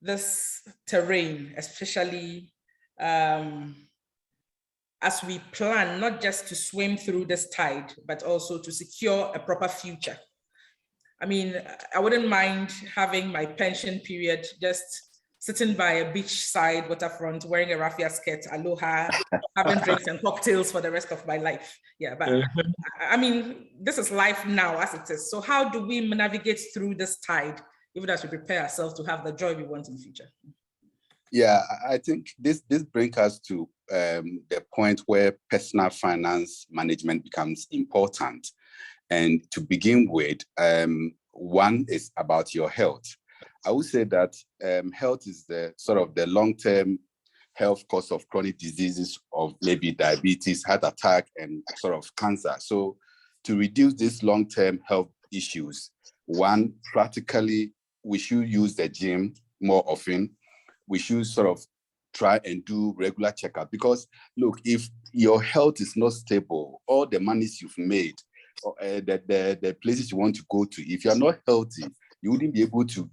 this terrain, especially as we plan not just to swim through this tide, but also to secure a proper future. I mean, I wouldn't mind having my pension period just sitting by a beachside waterfront, wearing a raffia skirt, aloha, having drinks and cocktails for the rest of my life. Yeah, but I mean, this is life now as it is. So how do we navigate through this tide, even as we prepare ourselves to have the joy we want in the future? Yeah, I think this brings us to the point where personal finance management becomes important. And to begin with, one is about your health. I would say that health is the sort of the long-term health cost of chronic diseases of maybe diabetes, heart attack, and sort of cancer. So to reduce these long-term health issues, one, practically, we should use the gym more often. We should sort of try and do regular checkup, because look, if your health is not stable, all the monies you've made, the places you want to go to, if you're not healthy, you wouldn't be able to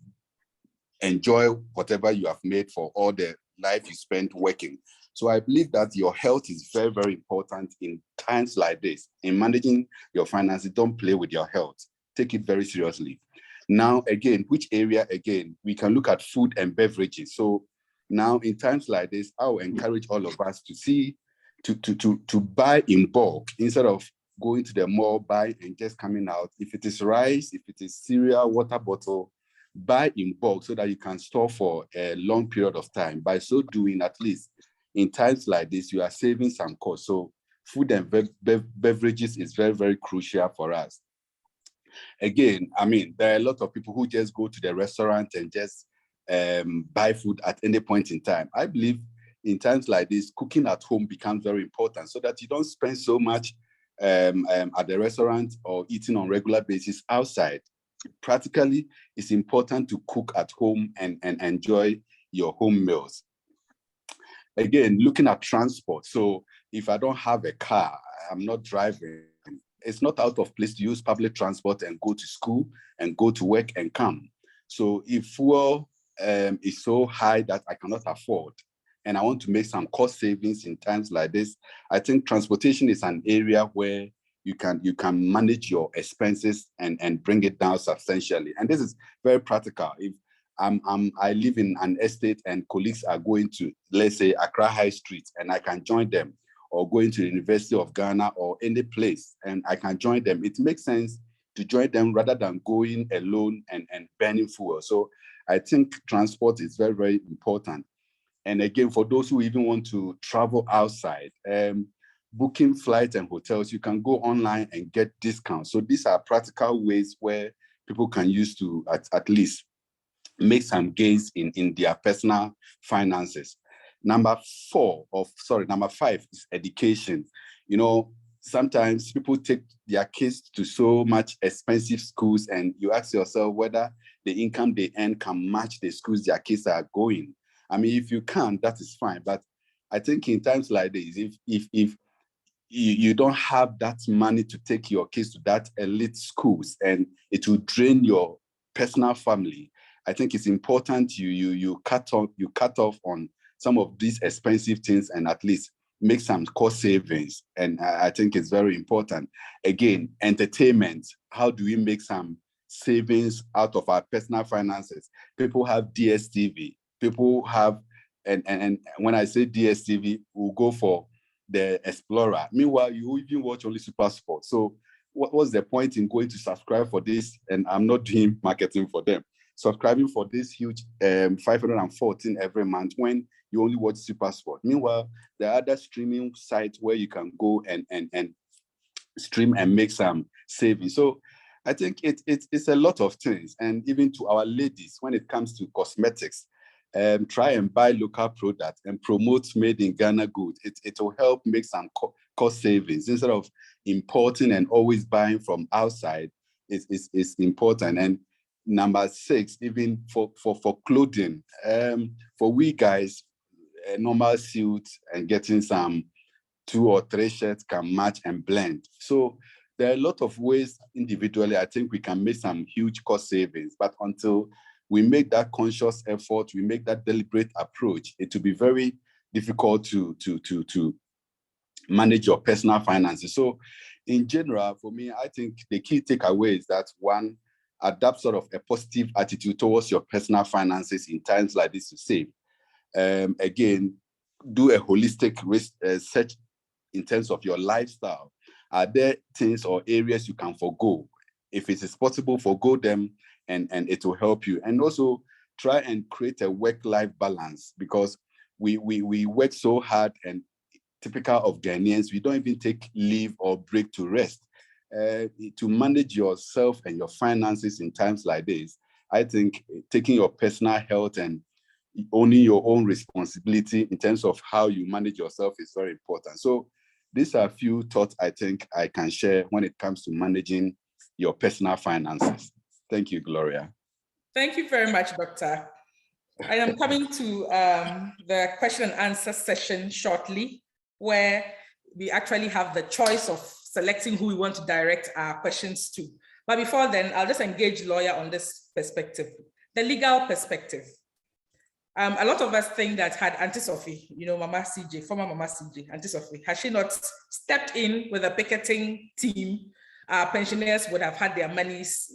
enjoy whatever you have made for all the life you spent working. So I believe that your health is very, very important in times like this. In managing your finances, don't play with your health. Take it very seriously. Now, again, which area, again, we can look at food and beverages. So now in times like this, I will encourage all of us to buy in bulk instead of going to the mall, buy and just coming out. If it is rice, if it is cereal, water bottle, buy in bulk so that you can store for a long period of time. By so doing, at least in times like this, you are saving some cost. So food and beverages is very, very crucial for us. Again, I mean, there are a lot of people who just go to the restaurant and just buy food at any point in time. I believe in times like this, cooking at home becomes very important so that you don't spend so much at the restaurant or eating on a regular basis outside. Practically, it's important to cook at home and enjoy your home meals. Again, looking at transport. So if I don't have a car, I'm not driving, it's not out of place to use public transport and go to school and go to work and come. So if fuel is so high that I cannot afford, and I want to make some cost savings in times like this, I think transportation is an area where you can manage your expenses and bring it down substantially. And this is very practical. If I live in an estate and colleagues are going to, let's say, Accra High Street, and I can join them, or going to the University of Ghana or any place, and I can join them. It makes sense to join them rather than going alone and burning fuel. So I think transport is very, very important. And again, for those who even want to travel outside, booking flights and hotels, you can go online and get discounts. So these are practical ways where people can use to at least make some gains in their personal finances. Number 5 is education. You know, sometimes people take their kids to so much expensive schools, and you ask yourself whether the income they earn can match the schools their kids are going. I mean, if you can, that is fine. But I think in times like this, if you don't have that money to take your kids to that elite schools, and it will drain your personal family, I think it's important you cut off on some of these expensive things and at least make some cost savings. And I think it's very important. Again, entertainment. How do we make some savings out of our personal finances? People have DSTV. People have, and when I say DSTV, we'll go for the Explorer. Meanwhile, you even watch only Super Sport. So what's the point in going to subscribe for this? And I'm not doing marketing for them. Subscribing for this huge 514 every month when you only watch Super Sport. Meanwhile, there are other streaming sites where you can go and stream and make some savings. So I think it's a lot of things. And even to our ladies, when it comes to cosmetics, try and buy local products and promote made in Ghana goods. It will help make some cost savings instead of importing and always buying from outside. It's important. And number 6, even for clothing, for we guys, a normal suit and getting some 2 or 3 shirts can match and blend. So there are a lot of ways individually, I think we can make some huge cost savings, but until we make that conscious effort, we make that deliberate approach, it will be very difficult to manage your personal finances. So in general, for me, I think the key takeaway is that 1, adapt sort of a positive attitude towards your personal finances in times like this to save. Again, do a holistic research in terms of your lifestyle. Are there things or areas you can forgo? If it is possible, forgo them, and it will help you. And also try and create a work-life balance, because we work so hard, and typical of Ghanaians, we don't even take leave or break to rest. To manage yourself and your finances in times like this, I think taking your personal health and owning your own responsibility in terms of how you manage yourself is very important. So these are a few thoughts I think I can share when it comes to managing your personal finances. Thank you, Gloria. Thank you very much, Doctor. I am coming to the question and answer session shortly, where we actually have the choice of selecting who we want to direct our questions to. But before then, I'll just engage lawyer on this perspective, the legal perspective. A lot of us think that had Auntie Sophie, Mama CJ, former Mama CJ, Auntie Sophie, had she not stepped in with a picketing team, our pensioners would have had their monies,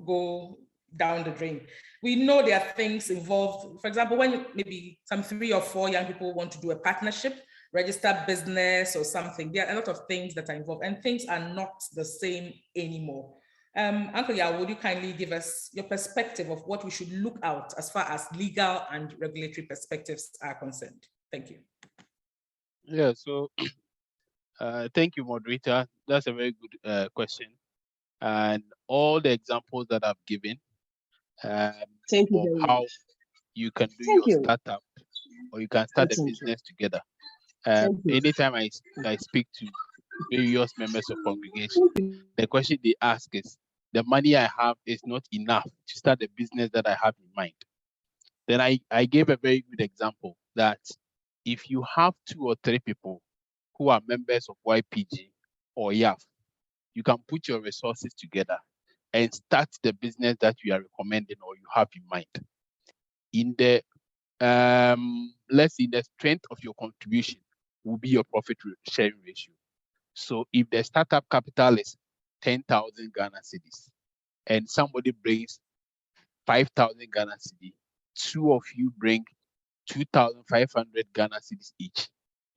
go down the drain. We know there are things involved. For example, when maybe some 3 or 4 young people want to do a partnership, register business or something, there are a lot of things that are involved, and things are not the same anymore. Uncle Yao, would you kindly give us your perspective of what we should look out as far as legal and regulatory perspectives are concerned? Thank you. Yeah, so thank you, moderator. That's a very good question. And all the examples that I've given of how you can do your startup, or you can start a business together. Anytime I speak to various members of congregation, the question they ask is, the money I have is not enough to start the business that I have in mind. Then I gave a very good example that if you have 2 or 3 people who are members of YPG or YAF, you can put your resources together and start the business that you are recommending or you have in mind. In the let's see, the strength of your contribution will be your profit sharing ratio. So if the startup capital is 10,000 Ghana cedis and somebody brings 5,000 Ghana cedis, 2 of you bring 2,500 Ghana cedis each.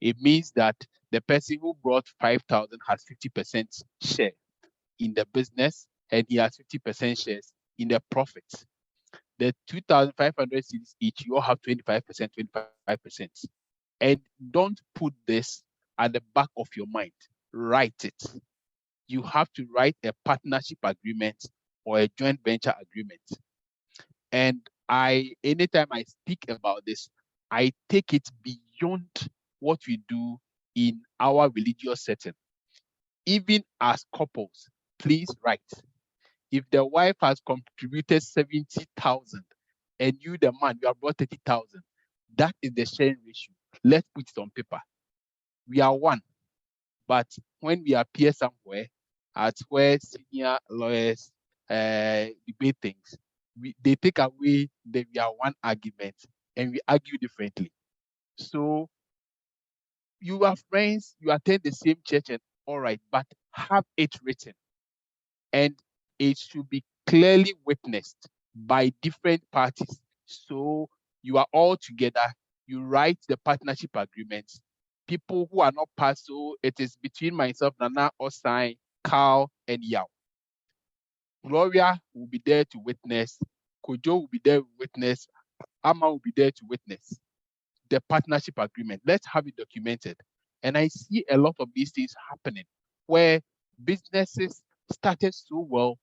It means that the person who brought 5,000 has 50% share in the business, and he has 50% shares in the profits. The 2,500 cedis each, you all have 25%, 25%. And don't put this at the back of your mind. Write it. You have to write a partnership agreement or a joint venture agreement. And anytime I speak about this, I take it beyond what we do in our religious setting. Even as couples, please write. If the wife has contributed 70,000 and you, the man, you have brought 30,000, that is the sharing ratio. Let's put it on paper. We are one. But when we appear somewhere at where senior lawyers debate things, they take away the we are one argument and we argue differently. So you are friends, you attend the same church, and all right, but have it written. And it should be clearly witnessed by different parties. So you are all together, you write the partnership agreements. People who are not part, so it is between myself, Nana, Osai, Carl, and Yao. Gloria will be there to witness, Kojo will be there to witness, Ama will be there to witness the partnership agreement. Let's have it documented. And I see a lot of these things happening where businesses started so well,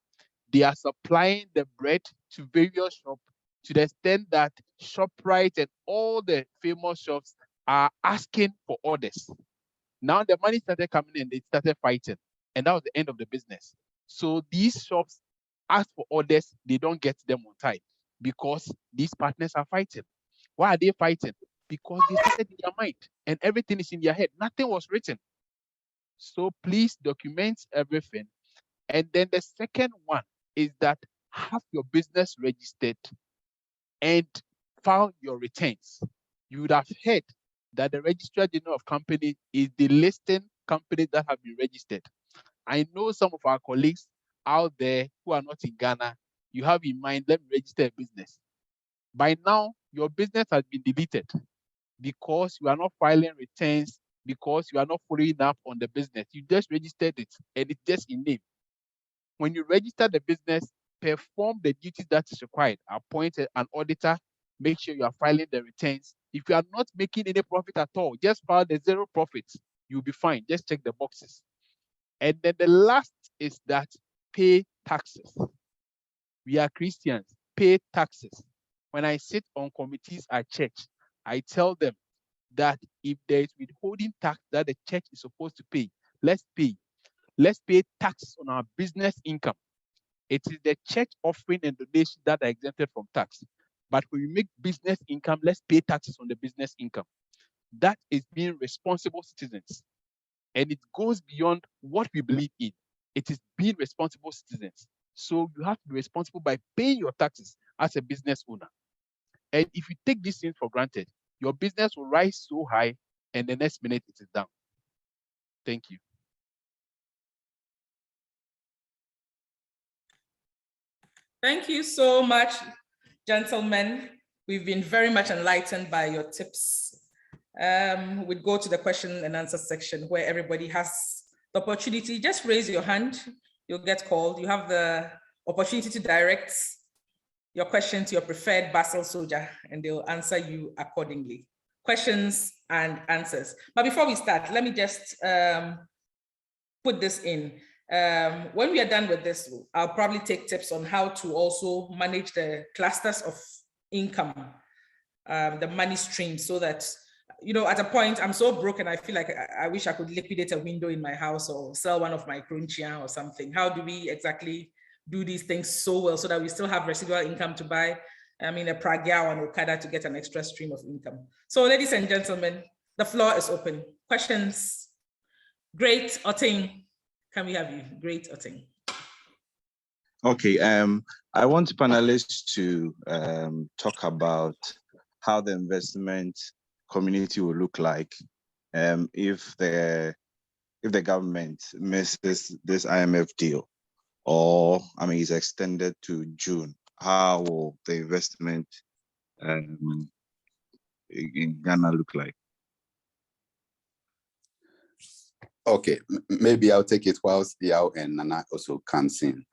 they are supplying the bread to various shops to the extent that ShopRite and all the famous shops are asking for orders. Now the money started coming in, they started fighting, and that was the end of the business. So these shops ask for orders, they don't get them on time because these partners are fighting. Why are they fighting? Because they started in their mind and everything is in their head. Nothing was written. So please document everything. And then the second one is that have your business registered and file your returns. You would have heard that the Registrar General of Companies is the listing companies that have been registered. I know some of our colleagues out there who are not in Ghana, you have in mind, let me register a business. By now, your business has been deleted because you are not filing returns, because you are not following up on the business. You just registered it and it's just in name. When you register the business, perform the duties that is required. Appoint an auditor, make sure you are filing the returns. If you are not making any profit at all, just file the zero profits. You'll be fine. Just check the boxes. And then the last is that pay taxes. We are Christians, pay taxes. When I sit on committees at church, I tell them that if there is withholding tax that the church is supposed to pay, let's pay. Let's pay tax on our business income. It is the church offering and donation that are exempted from tax. But when we make business income, let's pay taxes on the business income. That is being responsible citizens. And it goes beyond what we believe in. It is being responsible citizens. So you have to be responsible by paying your taxes as a business owner. And if you take these things for granted, your business will rise so high and the next minute it is down. Thank you. Thank you so much, gentlemen. We've been very much enlightened by your tips. We'd go to the question and answer section where everybody has the opportunity. Just raise your hand, you'll get called. You have the opportunity to direct your question to your preferred Basel soldier and they'll answer you accordingly. Questions and answers. But before we start, let me just put this in. When we are done with this, I'll probably take tips on how to also manage the clusters of income, the money stream, so that, you know, at a point I'm so broken, I feel like I wish I could liquidate a window in my house or sell one of my crunchia or something. How do we exactly do these things so well so that we still have residual income to buy, I mean, a Pragya or an Okada to get an extra stream of income? So ladies and gentlemen, the floor is open. Questions? Great, Oting. Can we have you? Great, Oting. Okay, I want panelists to talk about how the investment community will look like if the government misses this IMF deal, or I mean, is extended to June. How will the investment in Ghana look like? Okay, maybe I'll take it whilst Yao and Nana also comes in.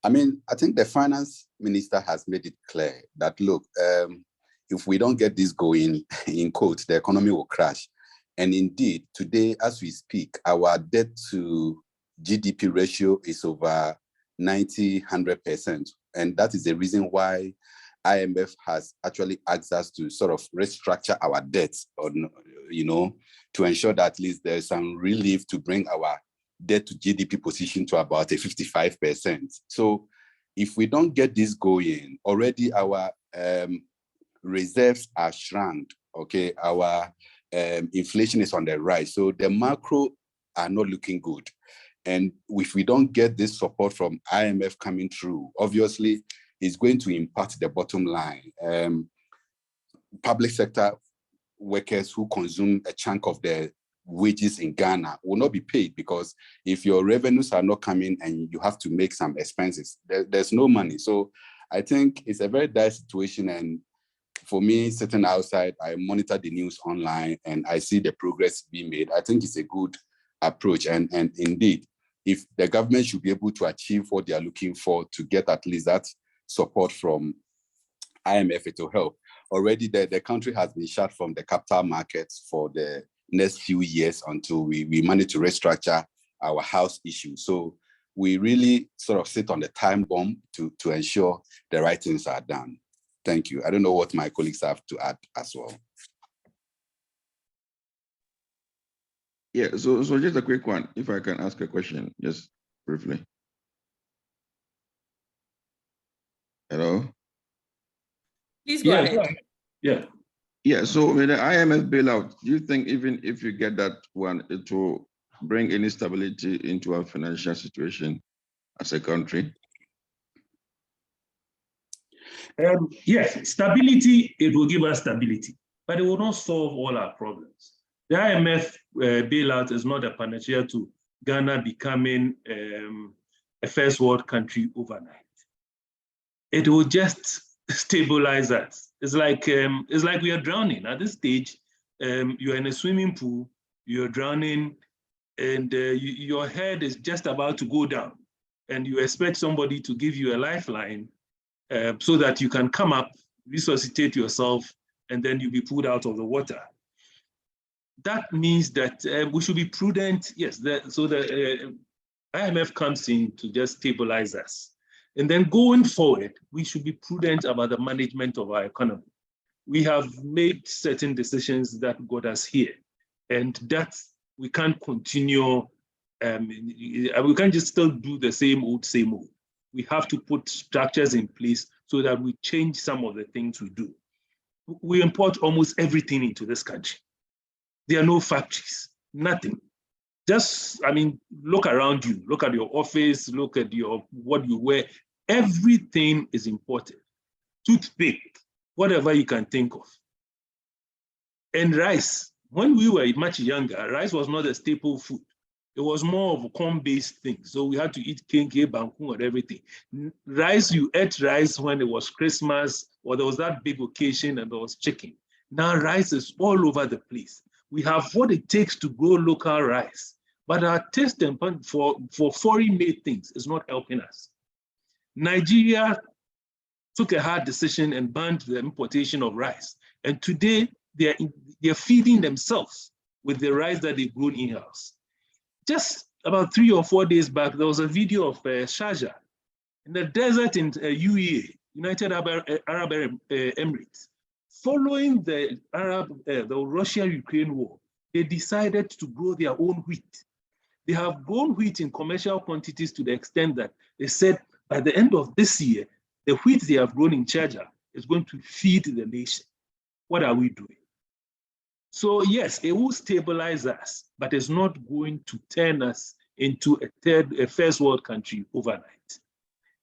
I mean, I think the finance minister has made it clear that, look, if we don't get this going, in quotes, the economy will crash. And indeed, today, as we speak, our debt to GDP ratio is over 100%. And that is the reason why IMF has actually asked us to sort of restructure our debts, or, you know, to ensure that at least there's some relief to bring our debt to GDP position to about a 55%. So if we don't get this going, already our reserves are shrunk, okay? Our inflation is on the rise. So the macro are not looking good. And if we don't get this support from IMF coming through, obviously it's going to impact the bottom line. Public sector workers who consume a chunk of their wages in Ghana will not be paid, because if your revenues are not coming and you have to make some expenses, there's no money. So I think it's a very dire situation. And for me, sitting outside, I monitor the news online and I see the progress being made. I think it's a good approach. And indeed, if the government should be able to achieve what they are looking for, to get at least that support from IMF, it will help. Already the country has been shut from the capital markets for the next few years until we manage to restructure our house issue. So we really sort of sit on the time bomb to ensure the right things are done. Thank you. I don't know what my colleagues have to add as well. Yeah, so just a quick one, if I can ask a question, just briefly. Hello? Please go ahead. Yeah, so with the IMF bailout, do you think even if you get that one, it will bring any stability into our financial situation as a country? Yes, stability, it will give us stability, but it will not solve all our problems. The IMF bailout is not a panacea to Ghana becoming a first world country overnight. It will just stabilize us. It's like we are drowning. At this stage, you're in a swimming pool, you're drowning, and your head is just about to go down, and you expect somebody to give you a lifeline so that you can come up, resuscitate yourself, and then you'll be pulled out of the water. That means that we should be prudent. Yes, so the IMF comes in to just stabilize us. And then going forward, we should be prudent about the management of our economy. We have made certain decisions that got us here, and that we can't continue. We can't just still do the same old. We have to put structures in place so that we change some of the things we do. We import almost everything into this country. There are no factories, nothing. Just, I mean, look around you, look at your office, look at what you wear. Everything is imported. Toothpick, whatever you can think of. And rice, when we were much younger, rice was not a staple food. It was more of a corn-based thing. So we had to eat kenke, bangkun, or everything. Rice, you ate rice when it was Christmas, or there was that big occasion and there was chicken. Now rice is all over the place. We have what it takes to grow local rice, but our taste and for foreign-made things is not helping us. Nigeria took a hard decision and banned the importation of rice. And today, they're feeding themselves with the rice that they've grown in-house. Just about 3 or 4 days back, there was a video of Sharjah in the desert in UAE, United Arab Emirates. Following the Russia-Ukraine war, they decided to grow their own wheat. They have grown wheat in commercial quantities to the extent that they said by the end of this year, the wheat they have grown in Sharjah is going to feed the nation. What are we doing? So yes, it will stabilize us, but it's not going to turn us into a first world country overnight.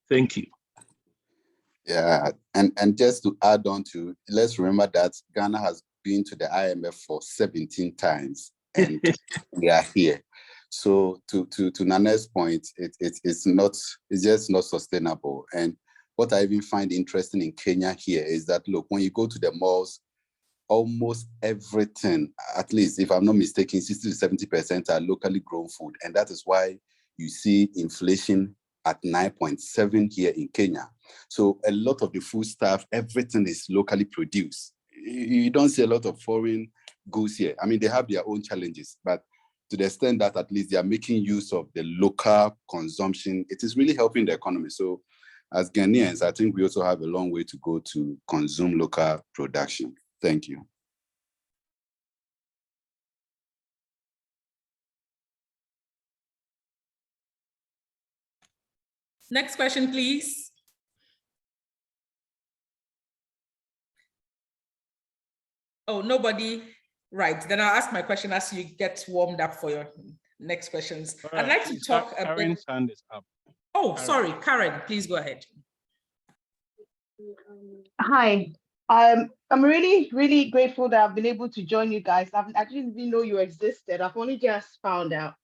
Thank you. Yeah, and just to add on to, let's remember that Ghana has been to the IMF for 17 times, and we are here. So to Nana's point, it's just not sustainable. And what I even find interesting in Kenya here is that, look, when you go to the malls, almost everything, at least if I'm not mistaken, 60 to 70% are locally grown food. And that is why you see inflation at 9.7 here in Kenya. So a lot of the food stuff, everything is locally produced. You don't see a lot of foreign goods here. I mean, they have their own challenges, but to the extent that at least they are making use of the local consumption, it is really helping the economy. So as Ghanaians, I think we also have a long way to go to consume local production. Thank you. Next question, please. Oh, nobody. Right. Then I'll ask my question as you get warmed up for your next questions. I'd like to talk a bit. Karen's hand is up. Oh, sorry, Karen, please go ahead. Hi. I'm really, really grateful that I've been able to join you guys. I didn't even know you existed. I've only just found out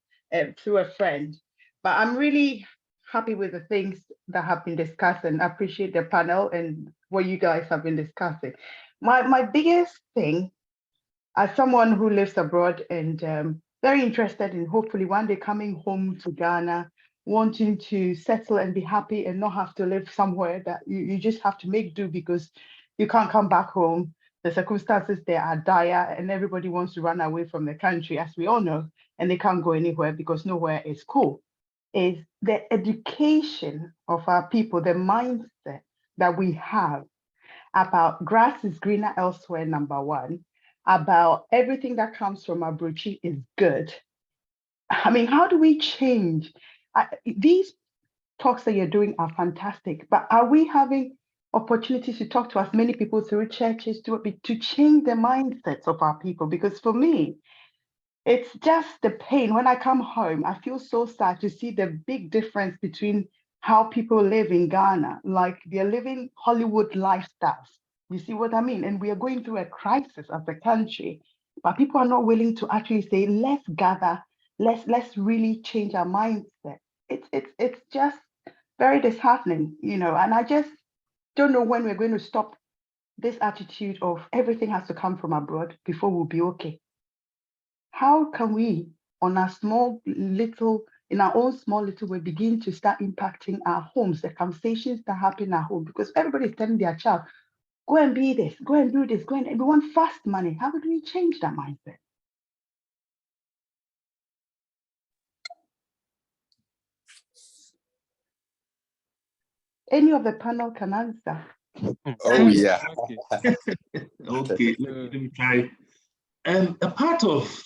through a friend. But I'm really happy with the things that have been discussed, and I appreciate the panel and what you guys have been discussing. My biggest thing, as someone who lives abroad and very interested in hopefully one day coming home to Ghana, wanting to settle and be happy and not have to live somewhere that you just have to make do because you can't come back home. The circumstances there are dire and everybody wants to run away from the country, as we all know, and they can't go anywhere because nowhere is cool. Is the education of our people, the mindset that we have about grass is greener elsewhere, number one, about everything that comes from Abuchi is good. I mean, how do we change? These talks that you're doing are fantastic, but are we having opportunities to talk to as many people through churches to change the mindsets of our people? Because for me, it's just the pain. When I come home, I feel so sad to see the big difference between how people live in Ghana, like they're living Hollywood lifestyles. You see what I mean? And we are going through a crisis as a country, but people are not willing to actually say, let's gather, let's really change our mindset. It's just very disheartening, you know, and I just don't know when we're going to stop this attitude of everything has to come from abroad before we'll be okay. How can we, on our in our own small little way, begin to start impacting our homes, the conversations that happen at home? Because everybody's telling their child, go and be this, go and do this, and we want fast money. How do we change that mindset? Any of the panel can answer. Oh, yeah. Okay, let me try. A part of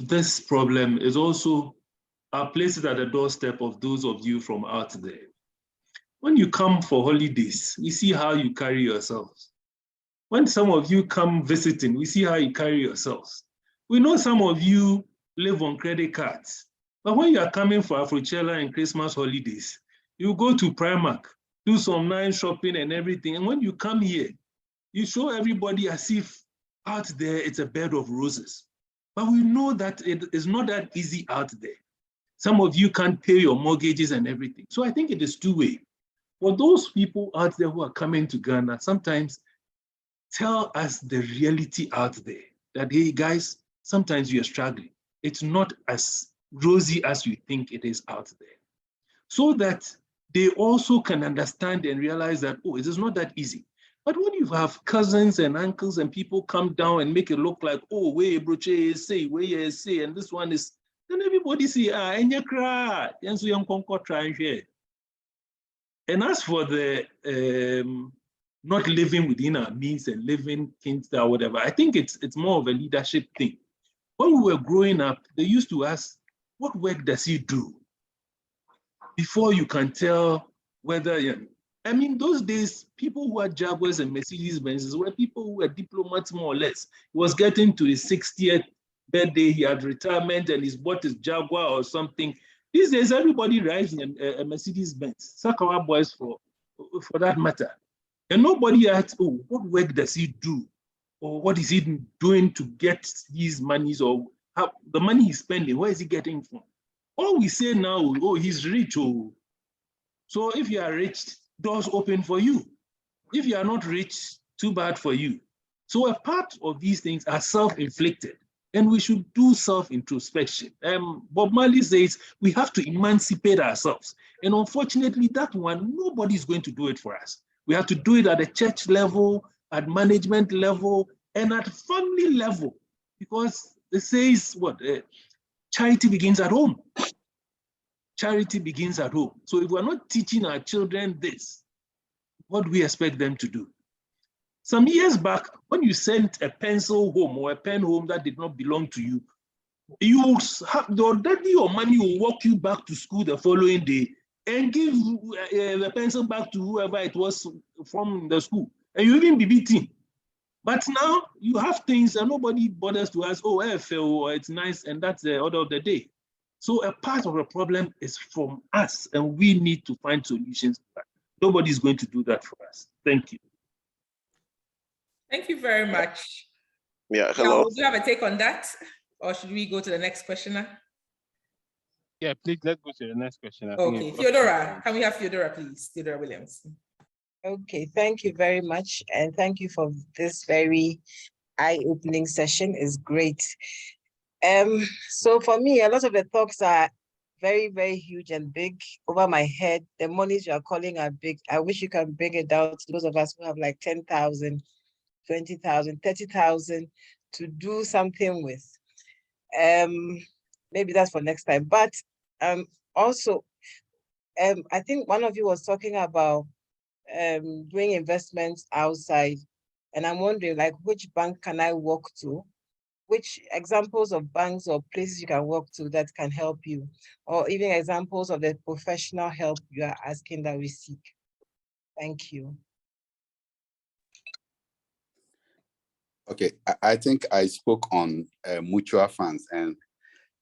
this problem is also our places at the doorstep of those of you from out there. When you come for holidays, we see how you carry yourselves. When some of you come visiting, we see how you carry yourselves. We know some of you live on credit cards, but when you are coming for Afrochella and Christmas holidays, you go to Primark, do some nice shopping and everything, and when you come here, you show everybody as if out there it's a bed of roses. But we know that it is not that easy out there. Some of you can't pay your mortgages and everything. So I think it is two-way. For those people out there who are coming to Ghana, sometimes tell us the reality out there. That, hey guys, sometimes you're struggling. It's not as rosy as you think it is out there. So that they also can understand and realize that, oh, it is not that easy. But when you have cousins and uncles and people come down and make it look like, oh, where broche is say, where is say, and this one is, then everybody say, and you cry, and so you try here. And as for the not living within our means and living things or whatever, I think it's more of a leadership thing. When we were growing up, they used to ask, what work does he do? Before you can tell whether, I mean, those days, people who had Jaguars and Mercedes-Benzes were people who were diplomats more or less. He was getting to his 60th birthday, he had retirement and he's bought his Jaguar or something. These days, everybody drives a Mercedes-Benz, Sakawa boys for that matter. And nobody asks, oh, what work does he do? Or what is he doing to get his monies, or how, the money he's spending, where is he getting from? All we say now, oh, he's rich. Oh. So if you are rich, doors open for you. If you are not rich, too bad for you. So a part of these things are self-inflicted, and we should do self-introspection. Bob Marley says we have to emancipate ourselves. And unfortunately, that one, nobody is going to do it for us. We have to do it at the church level, at management level, and at family level. Because it says what? Charity begins at home. Charity begins at home. So if we're not teaching our children this, what do we expect them to do? Some years back, when you sent a pencil home or a pen home that did not belong to you, your daddy or mommy will walk you back to school the following day and give the pencil back to whoever it was from the school, and you even be beaten. But now you have things and nobody bothers to ask, oh, or it's nice, and that's the order of the day. So a part of the problem is from us, and we need to find solutions. Nobody's going to do that for us. Thank you. Thank you very much. Yeah, hello. Now, do you have a take on that? Or should we go to the next questioner? Yeah, please, let's go to the next question. Okay, Theodora, can we have Theodora, please? Theodora Williams. Okay, thank you very much. And thank you for this very eye-opening session. It's great. So for me, a lot of the talks are very, very huge and big over my head. The monies you are calling are big. I wish you can bring it down to those of us who have like 10,000, 20,000, 30,000 to do something with. Maybe that's for next time. But also, I think one of you was talking about doing investments outside. And I'm wondering, like, which bank can I walk to? Which examples of banks or places you can walk to that can help you? Or even examples of the professional help you are asking that we seek. Thank you. Okay, I think I spoke on mutual funds, and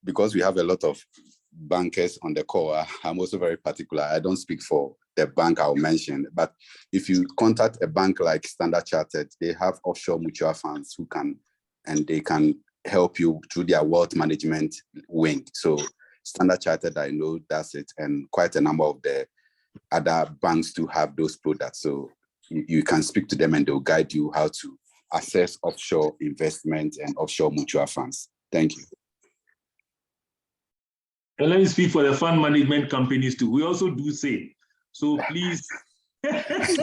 because we have a lot of bankers on the call, I'm also very particular. I don't speak for the bank I'll mention, but if you contact a bank like Standard Chartered, they have offshore mutual funds who can, and they can help you through their wealth management wing. So Standard Chartered, I know that's it, and quite a number of the other banks do have those products. So you can speak to them and they'll guide you how to access offshore investment and offshore mutual funds. Thank you. And let me speak for the fund management companies too. We also do same. So please, since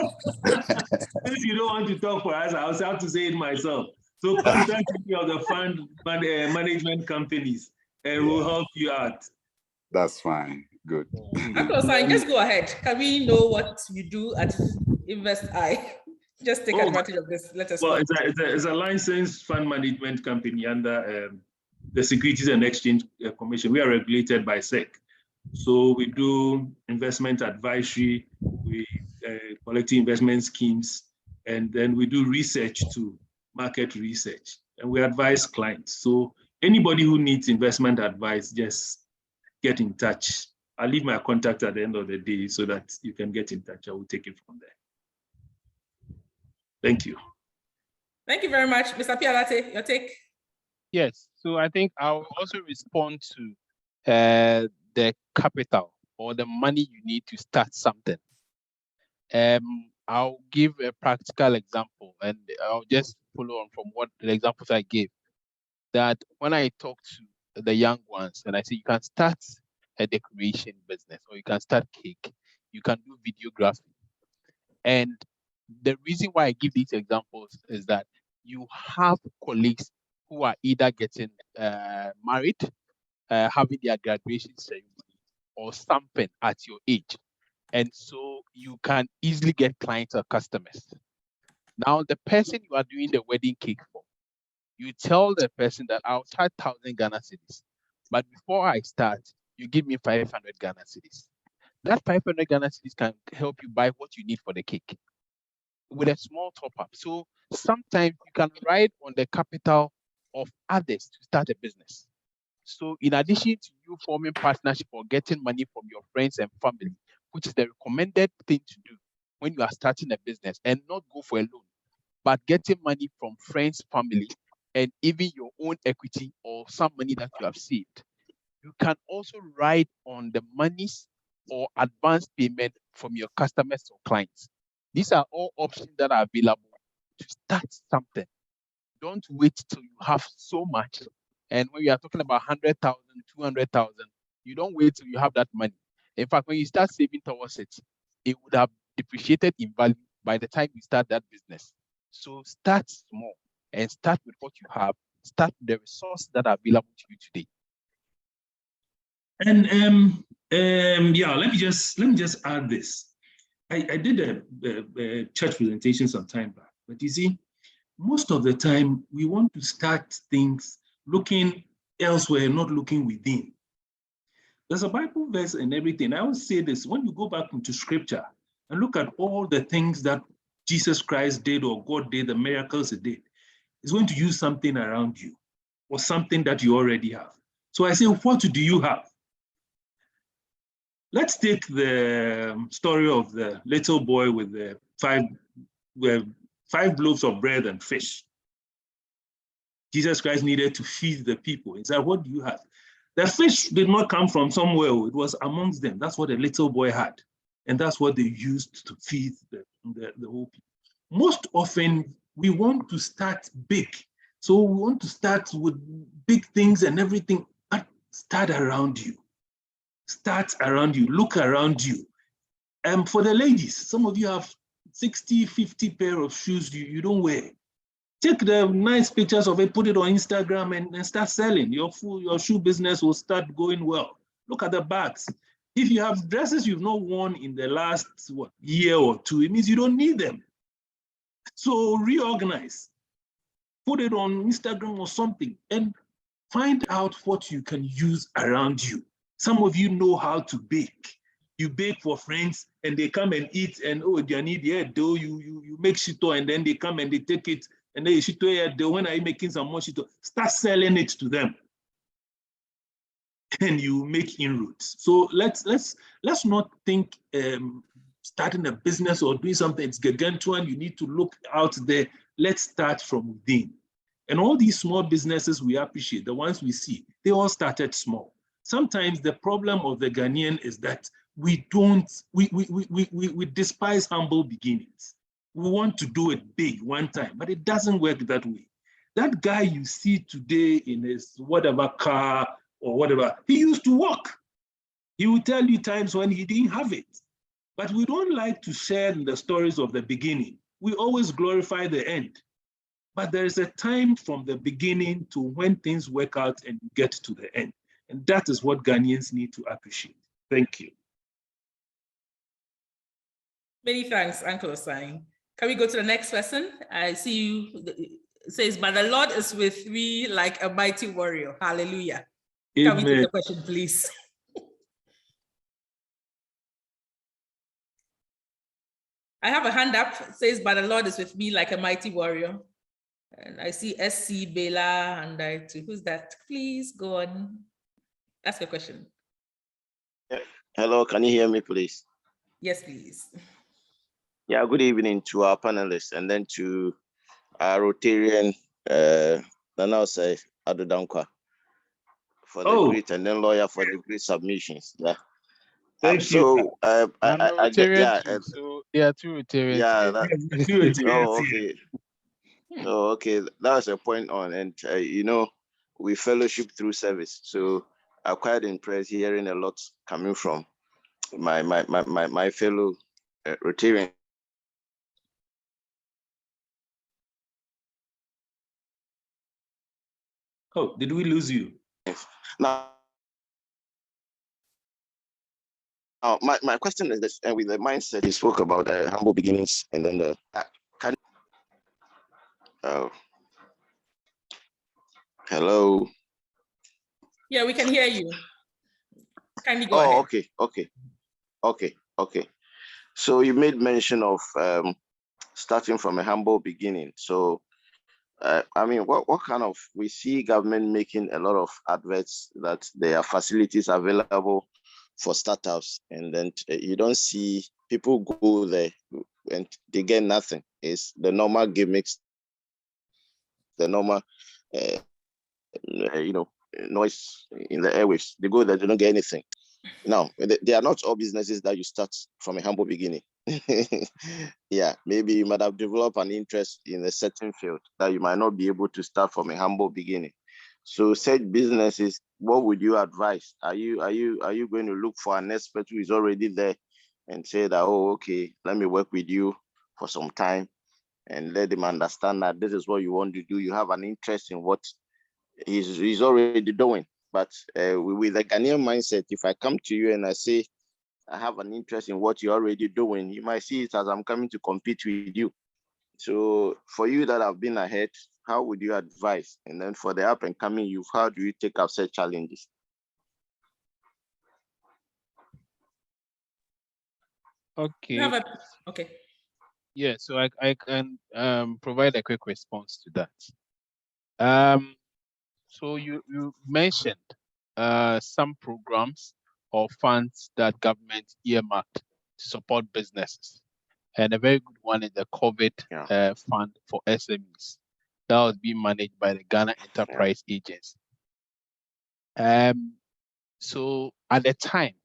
you don't want to talk for us, I also have to say it myself. So contact any of the fund management companies and we'll help you out. That's fine. Good. Just go ahead. Can we know what you do at Invest I? Just take advantage of this. Let us know. Well, it's a licensed fund management company under the Securities and Exchange Commission. We are regulated by SEC. So we do investment advisory, we collect investment schemes, and then we do research too, market research, and we advise clients. So anybody who needs investment advice, just get in touch. I'll leave my contact at the end of the day so that you can get in touch. I will take it from there. Thank you. Thank you very much. Mr. Pialate, your take? Yes, so I think I'll also respond to the capital or the money you need to start something. I'll give a practical example, and I'll just follow on from what the examples I gave. That when I talk to the young ones and I say you can start a decoration business or you can start cake, you can do videography. And the reason why I give these examples is that you have colleagues who are either getting married, having their graduation ceremony or something at your age. And so you can easily get clients or customers. Now, the person you are doing the wedding cake for, you tell the person that I'll charge 1,000 Ghana cedis, but before I start, you give me 500 Ghana cedis. That 500 Ghana cedis can help you buy what you need for the cake with a small top up. So sometimes you can ride on the capital of others to start a business. So in addition to you forming partnership or getting money from your friends and family, which is the recommended thing to do when you are starting a business, and not go for a loan, but getting money from friends, family, and even your own equity or some money that you have saved. You can also ride on the monies or advance payment from your customers or clients. These are all options that are available to start something. Don't wait till you have so much. And when you are talking about 100,000, 200,000, you don't wait till you have that money. In fact, when you start saving towards it, it would have depreciated in value by the time you start that business. So start small and start with what you have. Start with the resources that are available to you today. And yeah, let me just add this. I did a church presentation some time back, but you see, most of the time we want to start things looking elsewhere, not looking within. There's a Bible verse and everything. I always say this: when you go back into Scripture and look at all the things that Jesus Christ did or God did, the miracles he did, He's going to use something around you or something that you already have. So I say, what do you have? Let's take the story of the little boy with the five loaves of bread and fish. Jesus Christ needed to feed the people. He said, what do you have? The fish did not come from somewhere. It was amongst them. That's what the little boy had. And that's what they used to feed the whole people. Most often, we want to start big. So we want to start with big things and everything, but start around you. Start around you. Look around you. For the ladies, some of you have 60, 50 pair of shoes you don't wear. Take the nice pictures of it, put it on Instagram and start selling. Your shoe business will start going well. Look at the bags. If you have dresses you've not worn in the last year or two, it means you don't need them. So reorganize. Put it on Instagram or something and find out what you can use around you. Some of you know how to bake. You bake for friends and they come and eat and they need dough. You make shito and then they come and they take it and then you shito dough. When are you making some more shito? Start selling it to them, and you make inroads. So let's not think starting a business or doing something it's gargantuan. You need to look out there. Let's start from within. And all these small businesses we appreciate, the ones we see, they all started small. Sometimes the problem of the Ghanaian is that we despise humble beginnings. We want to do it big one time, but it doesn't work that way. That guy you see today in his whatever car or whatever, he used to walk. He will tell you times when he didn't have it. But we don't like to share the stories of the beginning. We always glorify the end. But there is a time from the beginning to when things work out and you get to the end. And that is what Ghanaians need to appreciate. Thank you. Many thanks, Uncle Osai. Can we go to the next person? I see you. It says, but the Lord is with me like a mighty warrior. Hallelujah. Amen. Can we take the question, please? I have a hand up. It says, but the Lord is with me like a mighty warrior. And I see SC, Bela, and who's that? Please go on. Ask a question. Hello, can you hear me, please? Yes, please. Yeah, good evening to our panelists and then to our Rotarian, Nanause Adodankwa, for the great, and then lawyer for the great submissions. Yeah. Thank you. So there are two Rotarians. Yeah. Oh, okay. Oh, okay. That was a point on, and we fellowship through service. So I'm quite impressed hearing a lot coming from my fellow Rotarian. Oh, did we lose you? Now, my question is this, and with the mindset you spoke about humble beginnings, and then the hello. Yeah, we can hear you. Kindly go ahead. Okay. So you made mention of starting from a humble beginning. So I mean, what kind of, we see government making a lot of adverts that there are facilities available for startups, and then you don't see people go there and they get nothing. It's the normal gimmicks, the normal noise in the airwaves. They go there, they don't get anything. No, they are not all businesses that you start from a humble beginning. Yeah, maybe you might have developed an interest in a certain field that you might not be able to start from a humble beginning. So such businesses, what would you advise? Are you going to look for an expert who is already there and say that, oh, okay, let me work with you for some time and let them understand that this is what you want to do. You have an interest in what he's already doing. But with the Ghanaian mindset, if I come to you and I say, I have an interest in what you're already doing, you might see it as I'm coming to compete with you. So for you that have been ahead, how would you advise? And then for the up and coming youth, how do you take up such challenges? Okay. Okay. Yeah, so I can provide a quick response to that. So you mentioned some programs or funds that government earmarked to support businesses, and a very good one is the COVID fund for SMEs that was being managed by the Ghana Enterprise Agency. So at the time,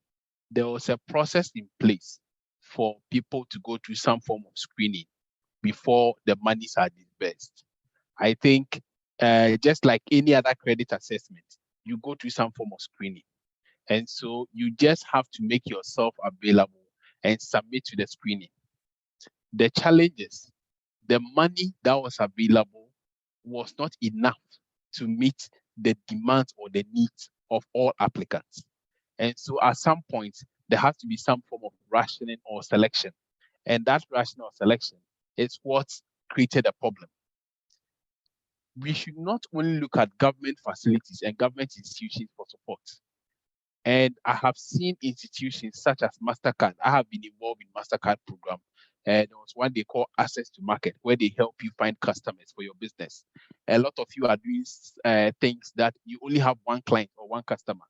there was a process in place for people to go through some form of screening before the monies are disbursed. I think just like any other credit assessment, you go through some form of screening. And so you just have to make yourself available and submit to the screening. The challenge is the money that was available was not enough to meet the demands or the needs of all applicants. And so at some point, there has to be some form of rationing or selection. And that rational selection is what created a problem. We should not only look at government facilities and government institutions for support. And I have seen institutions such as MasterCard. I have been involved in MasterCard program. And there was one they call Access to Market, where they help you find customers for your business. A lot of you are doing things that you only have one client or one customer.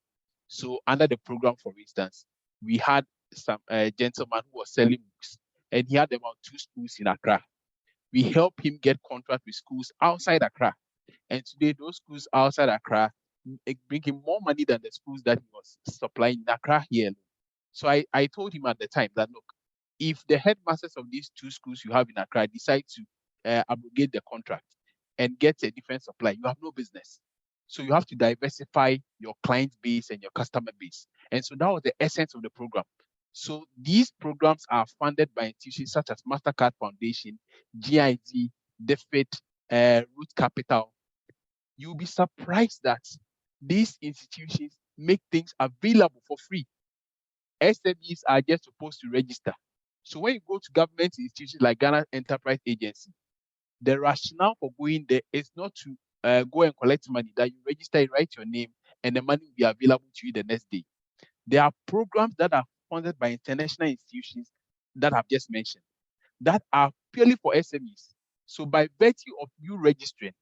So under the program, for instance, we had some gentleman who was selling books, and he had about 2 schools in Accra. We helped him get contract with schools outside Accra. And today, those schools outside Accra bring him more money than the schools that he was supplying in Accra here. So I told him at the time that, look, if the headmasters of these 2 schools you have in Accra decide to abrogate the contract and get a different supply, you have no business. So you have to diversify your client base and your customer base. And so that was the essence of the program. So these programs are funded by institutions such as MasterCard Foundation, GID, DFID, Root Capital. You'll be surprised that these institutions make things available for free. SMEs are just supposed to register. So when you go to government institutions like Ghana Enterprise Agency, the rationale for going there is not to go and collect money, that you register, you write your name, and the money will be available to you the next day. There are programs that are funded by international institutions that I've just mentioned that are purely for SMEs. So by virtue of you registering,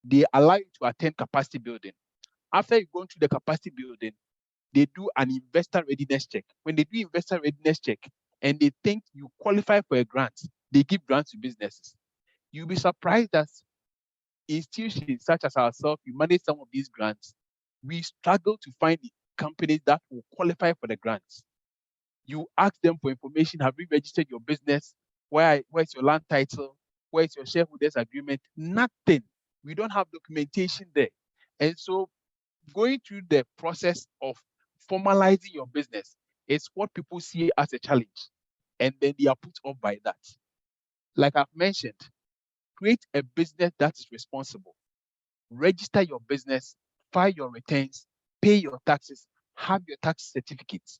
they allow you to attend capacity building. After you go into the capacity building, they do an investor readiness check. When they do investor readiness check and they think you qualify for a grant, they give grants to businesses. You'll be surprised that institutions such as ourselves, we manage some of these grants. We struggle to find companies that will qualify for the grants. You ask them for information. Have you registered your business? Where's your land title? Where's your shareholders agreement? Nothing. We don't have documentation there. And so going through the process of formalizing your business is what people see as a challenge. And then they are put off by that. Like I've mentioned, create a business that is responsible. Register your business, file your returns, pay your taxes, have your tax certificates,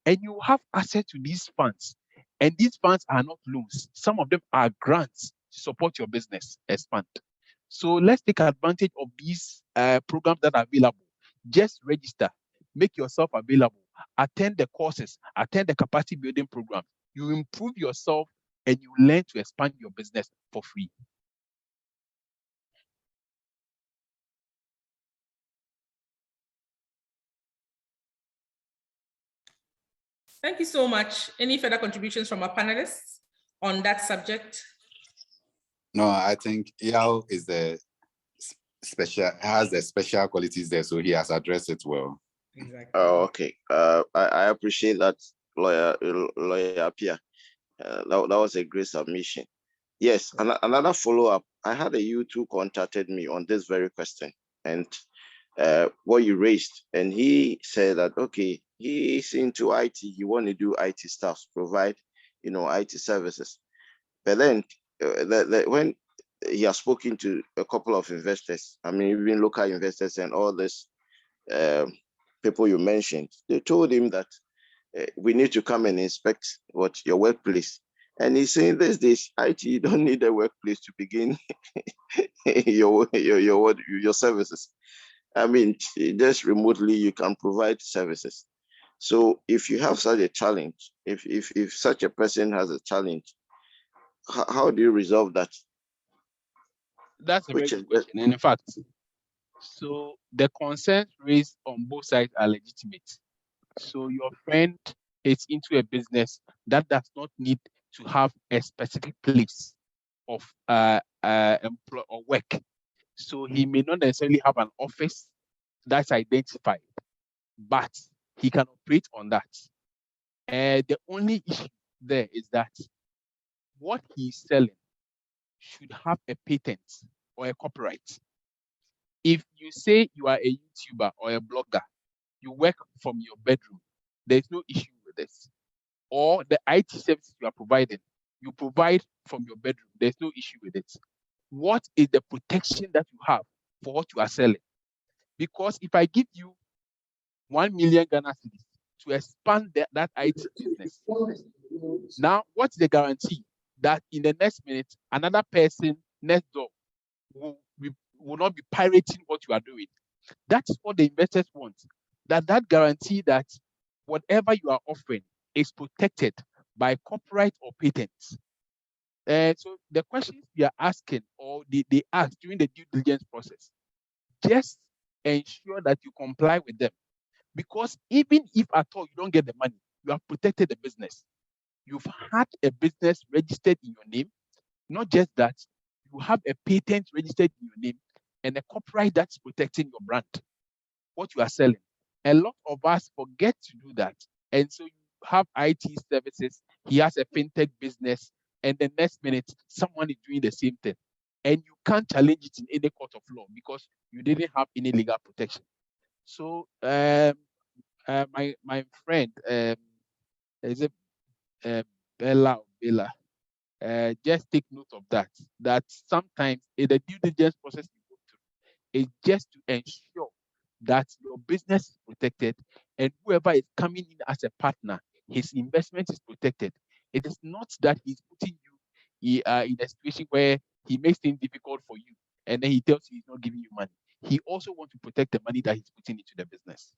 and you have access to these funds. And these funds are not loans. Some of them are grants to support your business expand. So let's take advantage of these programs that are available. Just register, make yourself available, attend the courses, attend the capacity building program. You improve yourself and you learn to expand your business for free. Thank you so much. Any further contributions from our panelists on that subject? No, I think Yao is has the special qualities there, so he has addressed it well. Exactly. Oh, okay. I appreciate that, lawyer Apia. That was a great submission. Yes, another follow-up. I had a youth who contacted me on this very question and what you raised. And he said that, okay, he's into IT. He want to do IT stuff, provide, IT services. But then when he has spoken to a couple of investors, I mean, even local investors and all this people you mentioned, they told him that we need to come and inspect your workplace. And he's saying these days, IT, you don't need a workplace to begin your services. I mean, just remotely you can provide services. So if you have such a challenge, if such a person has a challenge, how do you resolve that? That's a very good question. And in fact, so the concerns raised on both sides are legitimate. So your friend is into a business that does not need to have a specific place of employ or work. So he may not necessarily have an office that's identified, but he can operate on that. The only issue there is that what he's selling should have a patent or a copyright. If you say you are a YouTuber or a blogger, you work from your bedroom, there's no issue with this. Or the IT services you are providing, you provide from your bedroom, there's no issue with it. What is the protection that you have for what you are selling? Because if I give you 1 million Ghana cedis to expand that IT business, now what's the guarantee that in the next minute, another person next door will not be pirating what you are doing? That's what the investors want. That guarantee that whatever you are offering is protected by copyright or patents. So the questions we are asking, or they ask during the due diligence process, just ensure that you comply with them. Because even if at all you don't get the money, you have protected the business. You've had a business registered in your name. Not just that, you have a patent registered in your name and a copyright that's protecting your brand, what you are selling. A lot of us forget to do that. And so you have IT services, he has a fintech business, and the next minute, someone is doing the same thing. And you can't challenge it in any court of law because you didn't have any legal protection. So my friend, is it Bella? Just take note of that. That sometimes in the due diligence process you go through is just to ensure that your business is protected and whoever is coming in as a partner, his investment is protected. It is not that he's putting you in a situation where he makes things difficult for you and then he tells you he's not giving you money. He also wants to protect the money that he's putting into the business.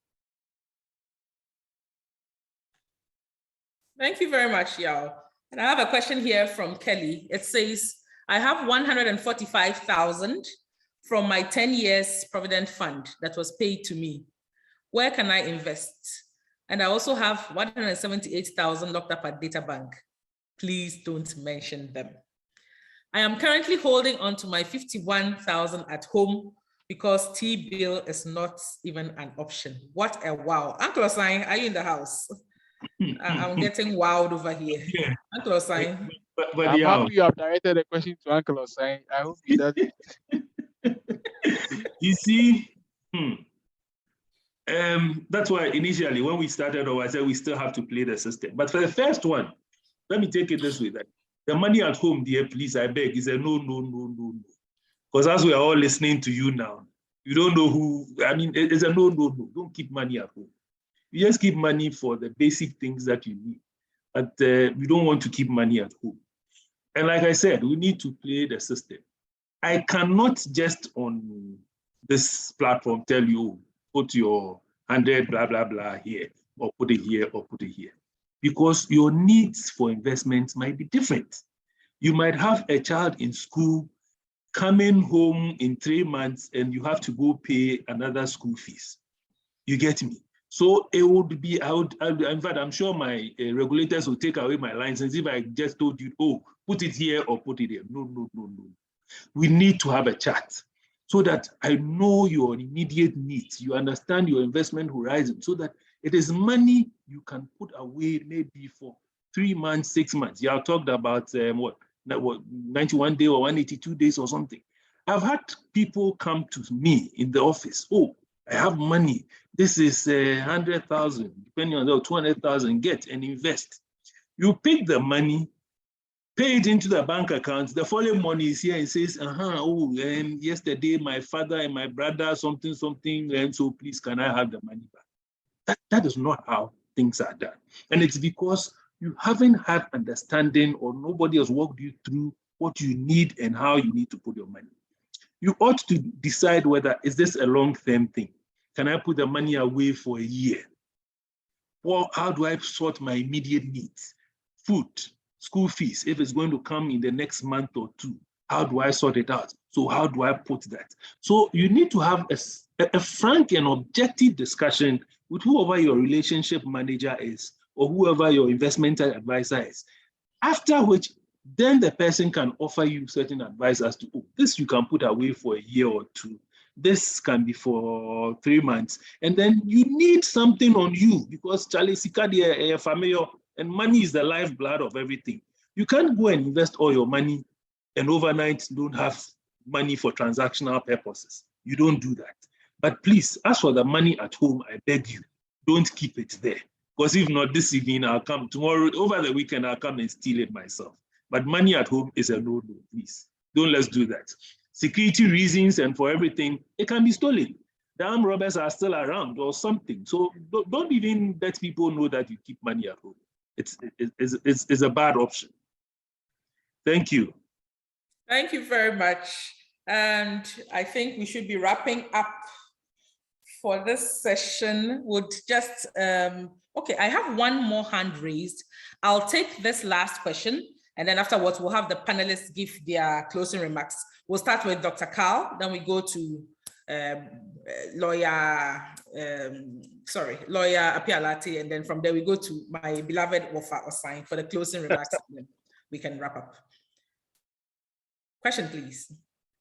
Thank you very much, Yao. And I have a question here from Kelly. It says, I have 145,000 from my 10 years Provident Fund that was paid to me. Where can I invest? And I also have 178,000 locked up at Data Bank. Please don't mention them. I am currently holding on to my 51,000 at home because T-bill is not even an option. What a wow. Uncle Osai, are you in the house? I'm getting wowed over here. Yeah. Uncle Osai. But I'm happy you have directed the question to Uncle Osai. I hope he does it. You see, that's why initially when we started, I said we still have to play the system. But for the first one, let me take it this way: that the money at home, dear, please, I beg, is a no. Because as we are all listening to you now, you don't know who. I mean, it's a no. Don't keep money at home. You just keep money for the basic things that you need. But we don't want to keep money at home. And like I said, we need to play the system. I cannot just on this platform tell you, put your 100 blah, blah, blah here, or put it here, or put it here. Because your needs for investments might be different. You might have a child in school coming home in 3 months and you have to go pay another school fees. You get me? So it would be, in fact, I'm sure my regulators will take away my license if I just told you, oh, put it here or put it here. No. We need to have a chat. so that I know your immediate needs. You understand your investment horizon, so that it is money you can put away maybe for 3 months, 6 months. You have talked about what 91 days or 182 days or something. I've had people come to me in the office. Oh, I have money. This is 100,000, depending on the 200,000. Get and invest. You pick the money, pay it into the bank account. The following money is here and says, yesterday my father and my brother something, and so please can I have the money back? That is not how things are done. And it's because you haven't had understanding, or nobody has walked you through what you need and how you need to put your money. You ought to decide whether, is this a long-term thing? Can I put the money away for a year? Or how do I sort my immediate needs? Food, school fees, if it's going to come in the next month or two, how do I sort it out? So how do I put that? So you need to have a frank and objective discussion with whoever your relationship manager is, or whoever your investment advisor is. After which, then the person can offer you certain advice as to, oh, this you can put away for a year or two. This can be for 3 months. And then you need something on you, because Charlie Sikadi, a family, and money is the lifeblood of everything. You can't go and invest all your money and overnight don't have money for transactional purposes. You don't do that. But please, as for the money at home, I beg you, don't keep it there. Because if not, this evening, I'll come tomorrow, over the weekend, I'll come and steal it myself. But money at home is a no-no, please. Let's do that. Security reasons and for everything, it can be stolen. The armed robbers are still around or something. So don't even let people know that you keep money at home. It's a bad option. Thank you. Thank you very much. And I think we should be wrapping up for this session. Would just, okay, I have one more hand raised. I'll take this last question, and then afterwards we'll have the panelists give their closing remarks. We'll start with Dr. Carl, then we go to lawyer Apialati, and then from there we go to my beloved Wofa Osai for the closing remarks, and then we can wrap up. Question, please,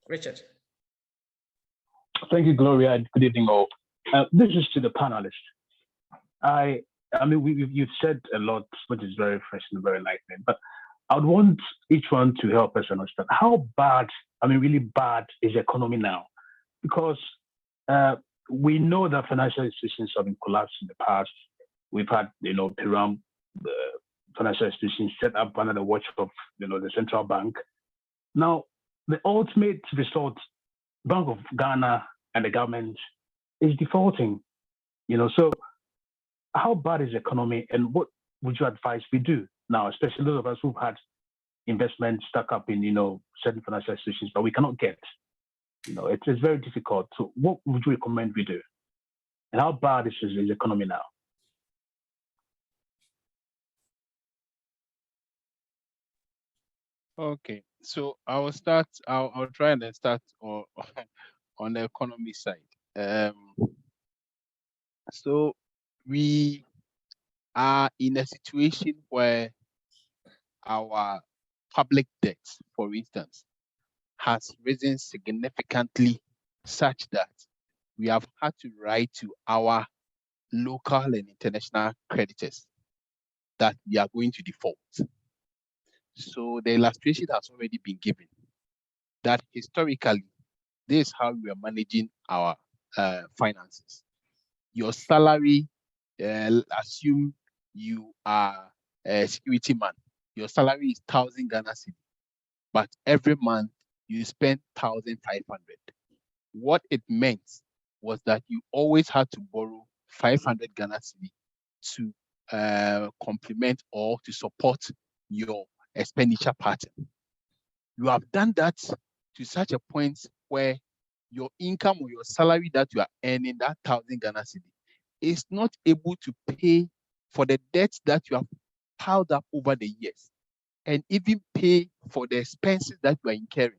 Richard. Thank you, Gloria, and good evening all. This is to the panelists. I mean, you've said a lot, which is very fresh and very enlightening, but I would want each one to help us understand how bad, I mean, really bad is the economy now? Because we know that financial institutions have been collapsed in the past. We've had, Piram, the financial institutions set up under the watch of, the central bank. Now, the ultimate result, Bank of Ghana and the government is defaulting, so how bad is the economy, and what would you advise we do now, especially those of us who've had investments stuck up in, certain financial institutions, but we cannot get, it's very difficult. So what would you recommend we do? And how bad is the economy now? Okay, so I'll try and then start on the economy side. So we are in a situation where our public debt, for instance, has risen significantly, such that we have had to write to our local and international creditors that we are going to default. So the illustration has already been given that historically, this is how we are managing our finances. Your salary, assume you are a security man, your salary is 1,000 Ghana cedi, but every month you spend 1,500. What it meant was that you always had to borrow 500 Ghana cedi to complement or to support your expenditure pattern. You have done that to such a point where your income or your salary that you are earning, that 1,000 Ghana cedi, is not able to pay for the debts that you have piled up over the years, and even pay for the expenses that you are incurring.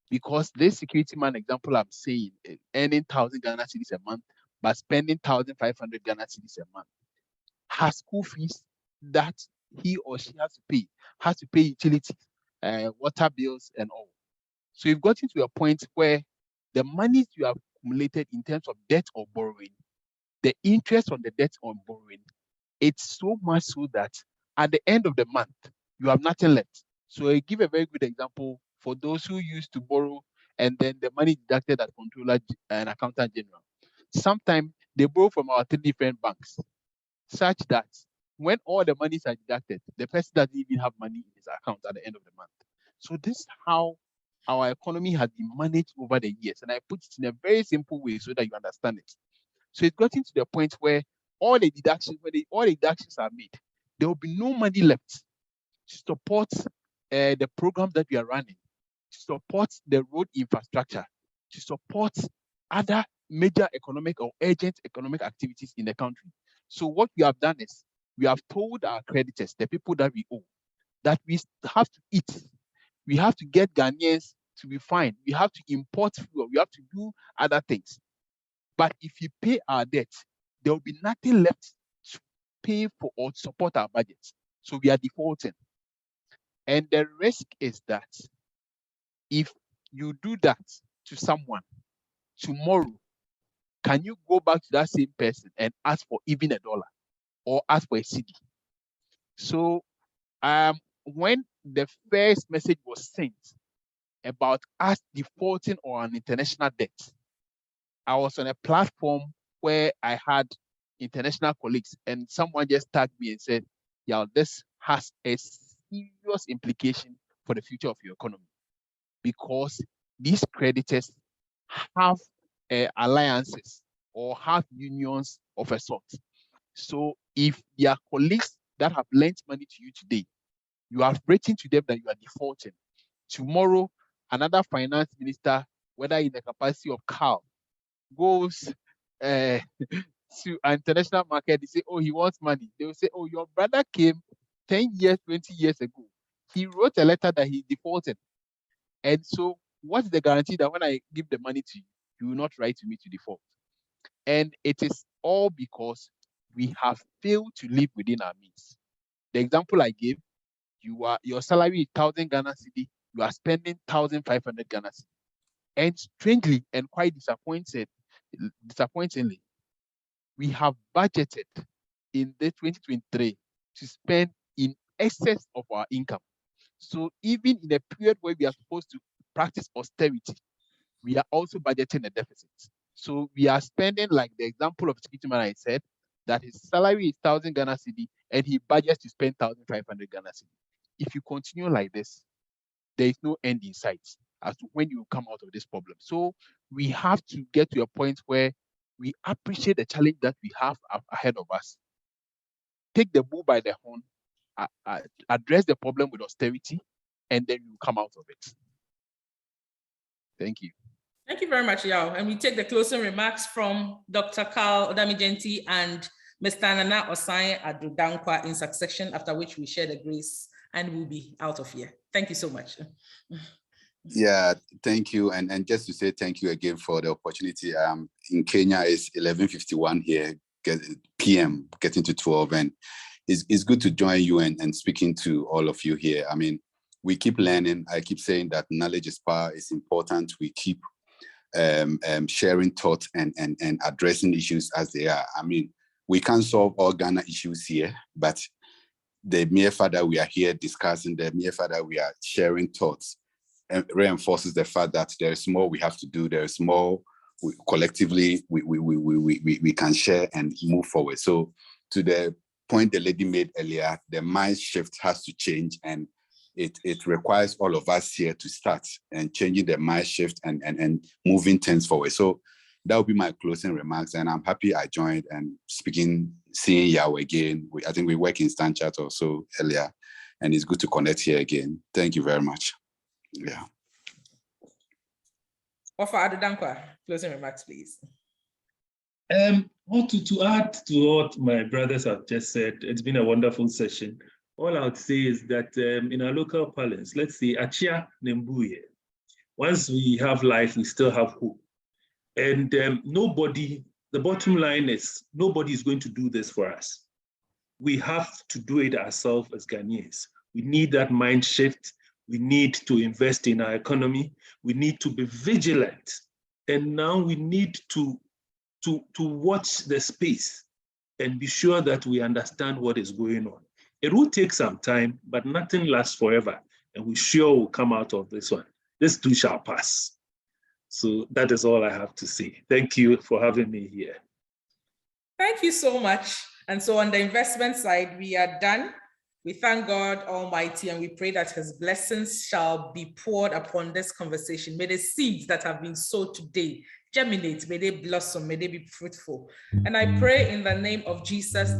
Because this security man example I'm saying, earning 1,000 Ghana cedis a month, but spending 1,500 Ghana cedis a month, has school fees that he or she has to pay utilities, water bills and all. So you've gotten to a point where the monies you have accumulated in terms of debt or borrowing, the interest on the debt or borrowing, it's so much so that at the end of the month, you have nothing left. So I give a very good example for those who used to borrow and then the money deducted at controller and accountant general. Sometimes they borrow from our 3 different banks, such that when all the monies are deducted, the person doesn't even have money in his account at the end of the month. So this is how our economy has been managed over the years. And I put it in a very simple way so that you understand it. So it's gotten to the point where all the deductions, all the deductions are made, there will be no money left to support the program that we are running, to support the road infrastructure, to support other major economic or urgent economic activities in the country. So what we have done is we have told our creditors, the people that we owe, that we have to eat. We have to get Ghanaians to be fine. We have to import fuel. We have to do other things. But if you pay our debt, there will be nothing left to pay for or support our budgets. So we are defaulting. And the risk is that if you do that to someone, tomorrow, can you go back to that same person and ask for even $1 or ask for a CD? So when the first message was sent about us defaulting on an international debt, I was on a platform where I had international colleagues, and someone just tagged me and said, yeah, this has a serious implication for the future of your economy, because these creditors have alliances or have unions of a sort. So if their colleagues that have lent money to you today, you have written to them that you are defaulting. Tomorrow, another finance minister, whether in the capacity of Carl, goes to an international market, they say, oh, he wants money. They will say, oh, your brother came 10 years, 20 years ago. He wrote a letter that he defaulted. And so what's the guarantee that when I give the money to you, you will not write to me to default? And it is all because we have failed to live within our means. The example I gave, your salary is 1,000 Ghana cedi, you are spending 1,500 Ghana cedi. And strangely and quite disappointingly, we have budgeted in the 2023 to spend in excess of our income. So even in a period where we are supposed to practice austerity, we are also budgeting a deficit. So we are spending, like the example of security man I said, that his salary is 1,000 Ghana cedi and he budgets to spend 1,500 Ghana cedi. If you continue like this, there is no end in sight as to when you come out of this problem. So we have to get to a point where we appreciate the challenge that we have ahead of us. Take the bull by the horn, address the problem with austerity, and then you come out of it. Thank you. Thank you very much, Yao. And we take the closing remarks from Dr. Carl Odamijenti and Mr. Nana Osai Adudankwa in succession, after which we share the grace and we'll be out of here. Thank you so much. Yeah, thank you. And just to say thank you again for the opportunity. In Kenya, it's 11:51 here, PM, getting to 12. And it's good to join you and speaking to all of you here. I mean, we keep learning. I keep saying that knowledge is power. It's important. We keep sharing thoughts and addressing issues as they are. I mean, we can't solve all Ghana issues here, but the mere fact that we are here discussing, the mere fact that we are sharing thoughts, reinforces the fact that there is more we have to do. There is more collectively we can share and move forward. So to the point the lady made earlier, the mind shift has to change, and it requires all of us here to start and changing the mind shift and moving things forward. So that would be my closing remarks, and I'm happy I joined and seeing Yao again. I think we work in StanChat also earlier, and it's good to connect here again. Thank you very much. Yeah. Offer Adudankwa, closing remarks, please. To add to what my brothers have just said, it's been a wonderful session. All I would say is that in our local parlance, let's say Achia Nembuye. Once we have life, we still have hope. And the bottom line is, nobody is going to do this for us. We have to do it ourselves as Ghanaians. We need that mind shift. We need to invest in our economy. We need to be vigilant And now we need to watch the space and be sure that we understand what is going on. It will take some time, but nothing lasts forever. And we sure will come out of this one. This too shall pass. So that is all I have to say. Thank you for having me here. Thank you so much. And so on the investment side, we are done. We thank God Almighty and we pray that his blessings shall be poured upon this conversation. May the seeds that have been sowed today germinate, may they blossom, may they be fruitful. And I pray in the name of Jesus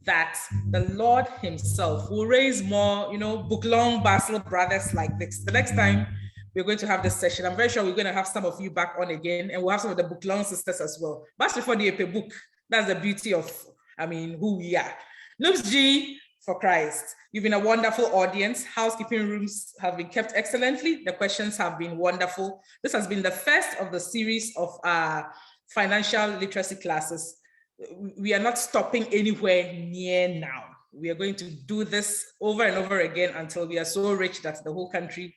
that the Lord himself will raise more, book-long Basel brothers like this. The next time we're going to have this session, I'm very sure we're going to have some of you back on again, and we'll have some of the book-long sisters as well. But before the EP book, that's the beauty of, who we are. NUPS G for Christ. You've been a wonderful audience. Housekeeping rooms have been kept excellently. The questions have been wonderful. This has been the first of the series of financial literacy classes. We are not stopping anywhere near now. We are going to do this over and over again until we are so rich that the whole country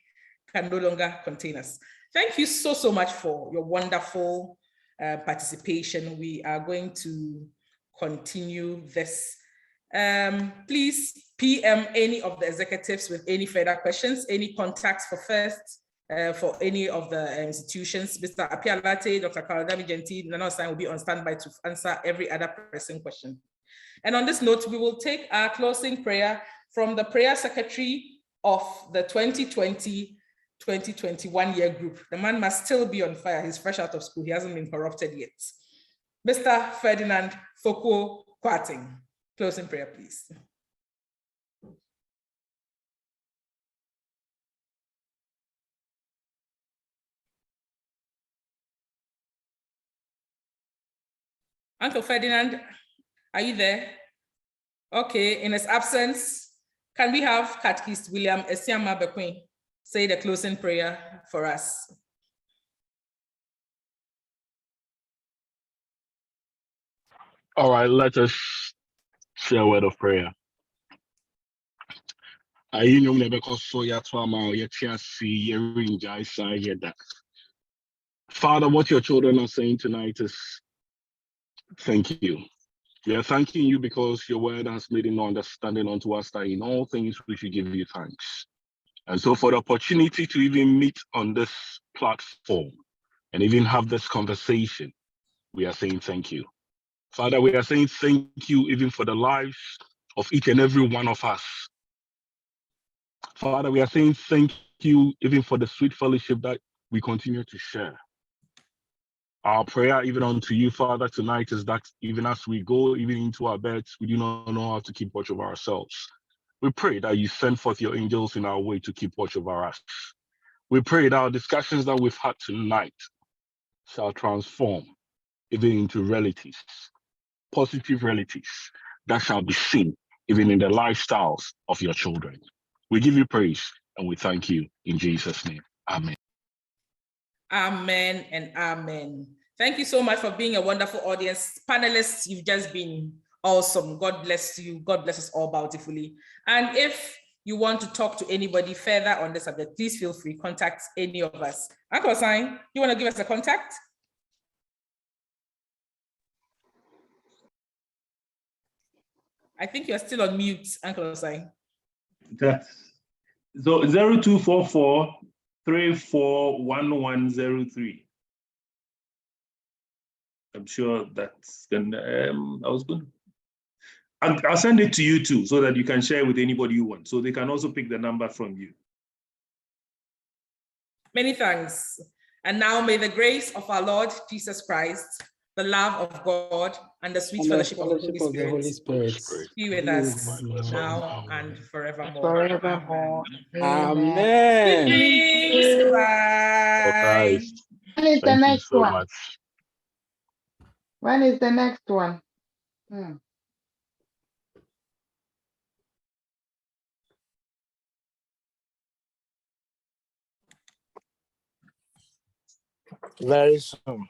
can no longer contain us. Thank you so, so much for your wonderful participation. We are going to continue this. Please PM any of the executives with any further questions, any contacts for any of the institutions. Mr. Apialate, Dr. Karadami Genti, Nana Osai will be on standby to answer every other pressing question. And on this note, we will take our closing prayer from the prayer secretary of the 2020-2021 year group. The man must still be on fire. He's fresh out of school. He hasn't been corrupted yet. Mr. Ferdinand Foko Kwarting. Closing prayer, please. Uncle Ferdinand, are you there? Okay, in his absence, can we have Catechist William Esiama Bequin say the closing prayer for us? All right, let us say a word of prayer. Father, what your children are saying tonight is thank you. We are thanking you because your word has made an understanding unto us that in all things we should give you thanks. And so for the opportunity to even meet on this platform and even have this conversation, we are saying thank you. Father, we are saying thank you even for the lives of each and every one of us. Father, we are saying thank you even for the sweet fellowship that we continue to share. Our prayer even unto you, Father, tonight is that even as we go even into our beds, we do not know how to keep watch over ourselves. We pray that you send forth your angels in our way to keep watch over us. We pray that our discussions that we've had tonight shall transform even into realities, positive realities that shall be seen even in the lifestyles of your children. We give you praise and we thank you in Jesus' name. Amen. Amen and amen. Thank you so much for being a wonderful audience. Panelists, you've just been awesome. God bless you. God bless us all bountifully. And if you want to talk to anybody further on this subject, please feel free, contact any of us. Uncle Osai, you want to give us a contact? I think you're still on mute, Uncle Osai. That's so 0244 341103. I'm sure that's gonna, I'll send it to you too, so that you can share with anybody you want. So they can also pick the number from you. Many thanks. And now may the grace of our Lord Jesus Christ, the love of God, and the sweet fellowship of the Holy Spirit be with us now and forevermore. Forevermore. Good Amen. night. Bye. When is the next so one? much. When is the next one? Very soon.